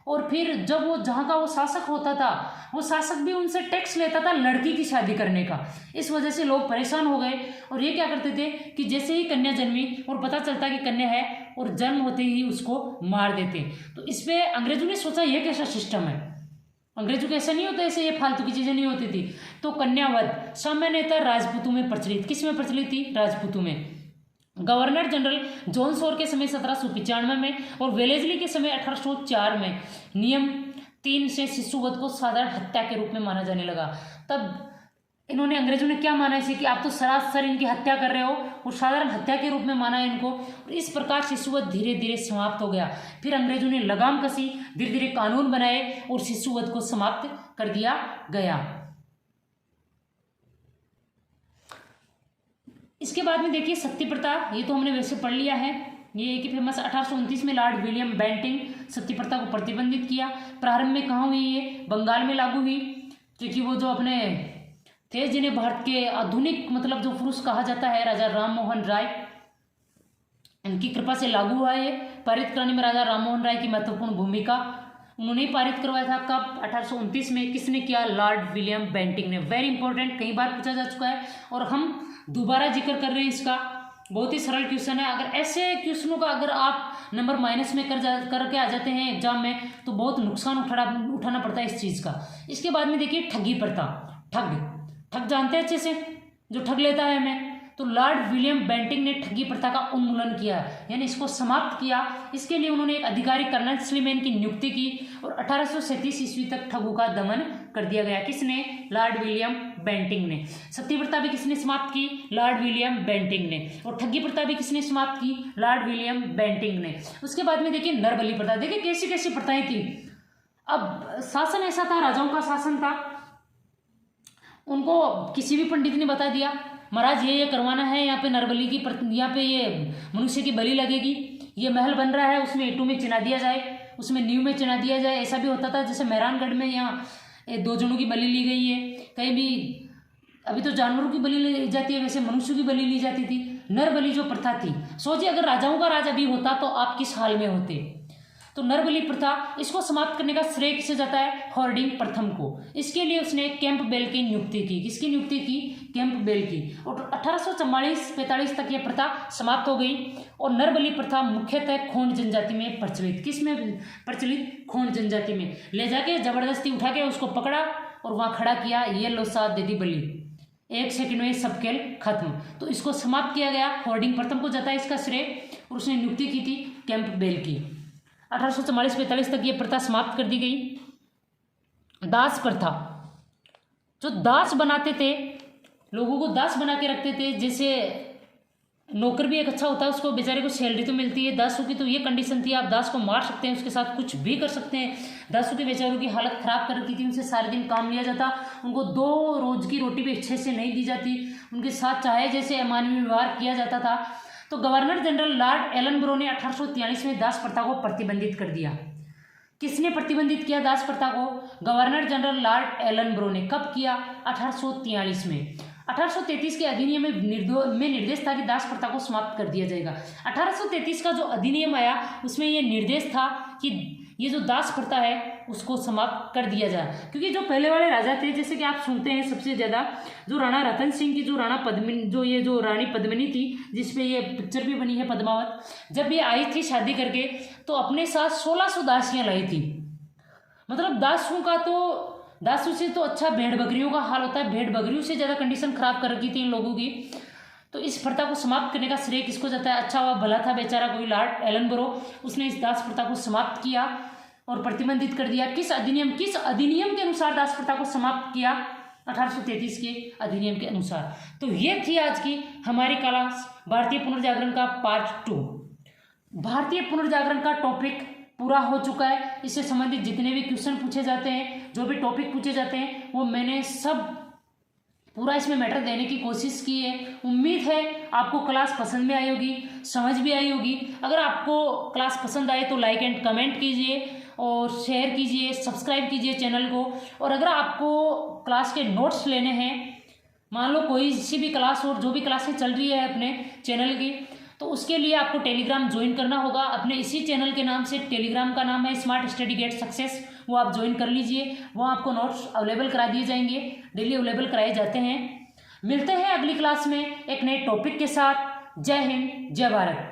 और फिर जब वो जहाँ का वो शासक होता था वो शासक भी उनसे टैक्स लेता था लड़की की शादी करने का। इस वजह से लोग परेशान हो गए और ये क्या करते थे कि जैसे ही कन्या जन्मी और पता चलता कि कन्या है और जन्म होते ही उसको मार देते। तो इस पर अंग्रेजों ने सोचा ये कैसा सिस्टम है? अंग्रेजों को ऐसा नहीं होता, ऐसे ये फालतू की चीज़ें नहीं होती थी। तो कन्यावध सामान्यतः राजपूतों में प्रचलित। किस में प्रचलित थी? राजपूतों में। गवर्नर जनरल जॉन शोर के समय 1795 में और वेलेस्ली के समय 1804 में नियम 3 से शिशुवध को साधारण हत्या के रूप में माना जाने लगा। तब इन्होंने अंग्रेजों ने क्या माना इसे कि आप तो सरासर इनकी हत्या कर रहे हो, और साधारण हत्या के रूप में माना है इनको। और इस प्रकार शिशुवध धीरे धीरे समाप्त हो गया। फिर अंग्रेजों ने लगाम कसी, धीरे धीरे कानून बनाए और शिशुवध को समाप्त कर दिया गया। इसके बाद में देखिए सती प्रथा, ये तो हमने वैसे पढ़ लिया है। ये एक ही फेमस 1829 में लॉर्ड विलियम बेंटिंग सती प्रथा को प्रतिबंधित किया। प्रारंभ में कहाँ हुई? ये बंगाल में लागू हुई, क्योंकि वो जो अपने थे जिन्हें भारत के आधुनिक मतलब जो पुरुष कहा जाता है राजा राम मोहन राय, इनकी कृपा से लागू हुआ। ये पारित कराने में राजा राम मोहन राय की महत्वपूर्ण भूमिका, उन्होंने ही पारित करवाया था। कब? 1829 में। किसने किया? लॉर्ड विलियम बेंटिंग ने। वेरी इंपॉर्टेंट, कई बार पूछा जा चुका है और हम दोबारा जिक्र कर रहे हैं इसका। बहुत ही सरल क्वेश्चन है। अगर ऐसे क्वेश्चनों का अगर आप नंबर माइनस में करके आ जाते हैं एग्जाम में तो बहुत नुकसान उठाना पड़ता है इस चीज़ का। इसके बाद में देखिए ठगी प्रथा। ठग जानते हैं अच्छे से, जो ठग लेता है हमें। तो लॉर्ड विलियम बेंटिंग ने ठगी प्रथा का उन्मूलन किया, यानी इसको समाप्त किया। इसके लिए उन्होंने एक अधिकारी कर्नल स्लीमैन की नियुक्ति की और 1837 ईस्वी तक ठगों का दमन कर दिया गया। किसने? लॉर्ड विलियम बेंटिंक ने। सती प्रथा भी किसने समाप्त की? लॉर्ड विलियम बेंटिक ने। और ठगी प्रथा भी किसने समाप्त की? लॉर्ड विलियम बेंटिक ने। उसके बाद में देखिए नरबली प्रथा, देखिए कैसी कैसी प्रथाएं थी। अब शासन ऐसा था, राजाओं का शासन था, उनको किसी भी पंडित ने बता दिया महाराज ये करवाना है, यहाँ पे नरबली की यहाँ पे ये मनुष्य की बलि लगेगी, ये महल बन रहा है उसमें ईंटों में चिना दिया जाए, उसमें नींव में चिना दिया जाए। ऐसा भी होता था जैसे मेहरानगढ़ में यहाँ 2 जनों की बलि ली गई है, कहीं भी अभी तो जानवरों की बलि ली जाती है, वैसे मनुष्यों की बलि ली जाती थी। नरबली जो प्रथा थी, सोचिए अगर राजाओं का राज अभी होता तो आप किस हाल में होते। तो नरबली प्रथा, इसको समाप्त करने का श्रेय किसे जाता है? हॉर्डिंग प्रथम को। इसके लिए उसने कैंपबेल की नियुक्ति की। किसकी नियुक्ति की? कैंपबेल की। और 1844-45 तक यह प्रथा समाप्त हो गई। और नरबली प्रथा मुख्यतः खोंड जनजाति में प्रचलित। किस में प्रचलित? खोंड जनजाति में। ले जाके जबरदस्ती उठा के उसको पकड़ा और वहाँ खड़ा किया, ये लो साथ दे दी बलि, 1 सेकंड में सब खेल खत्म। तो इसको समाप्त किया गया, हॉर्डिंग प्रथम को जाता है इसका श्रेय, और उसने नियुक्ति की थी कैंपबेल की। 1844-45 तक ये प्रथा समाप्त कर दी गई। दास प्रथा, जो दास बनाते थे, लोगों को दास बना के रखते थे, जैसे नौकर भी एक अच्छा होता है, उसको बेचारे को सैलरी तो मिलती है, दासों की तो ये कंडीशन थी आप दास को मार सकते हैं, उसके साथ कुछ भी कर सकते हैं। दासों के बेचारों की हालत खराब कर रखी थी, उनसे सारे दिन काम लिया जाता, उनको 2 रोज की रोटी भी अच्छे से नहीं दी जाती, उनके साथ चाहे जैसे अमानवीय व्यवहार किया जाता था। तो गवर्नर जनरल लॉर्ड एलनब्रो ने 1843 में दास प्रथा को प्रतिबंधित कर दिया। किसने प्रतिबंधित किया दास प्रथा को? गवर्नर जनरल लॉर्ड एलनब्रो ने। कब किया? 1843 में। 1833 के अधिनियम में निर्देश था कि दास प्रथा को समाप्त कर दिया जाएगा। 1833 का जो अधिनियम आया उसमें यह निर्देश था कि ये जो दास प्रथा है उसको समाप्त कर दिया जाए, क्योंकि जो पहले वाले राजा थे, जैसे कि आप सुनते हैं सबसे ज़्यादा जो राणा रतन सिंह की जो राणा पद्मिनी, जो रानी पद्मिनी थी, जिसपे ये पिक्चर भी बनी है पद्मावत, जब ये आई थी शादी करके तो अपने साथ 1600 दासियाँ लाई थी। मतलब दासों से तो अच्छा भेड़ बकरियों का हाल होता है, भेड़ बकरियों से ज़्यादा कंडीशन खराब कर रखी थी इन लोगों की। तो इस प्रथा को समाप्त करने का श्रेय किसको जाता है? अच्छा हुआ भला था बेचारा कोई लॉर्ड एलनब्रो, उसने इस दास प्रथा को समाप्त किया और प्रतिबंधित कर दिया। किस अधिनियम के अनुसार दास प्रथा को समाप्त किया? 1833 के अधिनियम के अनुसार। तो ये थी आज की हमारी क्लास भारतीय पुनर्जागरण का पार्ट 2। भारतीय पुनर्जागरण का टॉपिक पूरा हो चुका है। इससे संबंधित जितने भी क्वेश्चन पूछे जाते हैं, जो भी टॉपिक पूछे जाते हैं, वो मैंने सब पूरा इसमें मैटर देने की कोशिश की है। उम्मीद है आपको क्लास पसंद में आई होगी, समझ भी आई होगी। अगर आपको क्लास पसंद आए तो लाइक एंड कमेंट कीजिए और शेयर कीजिए, सब्सक्राइब कीजिए चैनल को। और अगर आपको क्लास के नोट्स लेने हैं, मान लो कोई सी भी क्लास और जो भी क्लासें चल रही है अपने चैनल की, तो उसके लिए आपको टेलीग्राम ज्वाइन करना होगा। अपने इसी चैनल के नाम से टेलीग्राम का नाम है स्मार्ट स्टडी गेट सक्सेस, वो आप ज्वाइन कर लीजिए। वहाँ आपको नोट्स अवेलेबल करा दिए जाएंगे, डेली अवेलेबल कराए जाते हैं। मिलते हैं अगली क्लास में एक नए टॉपिक के साथ। जय हिंद, जय भारत।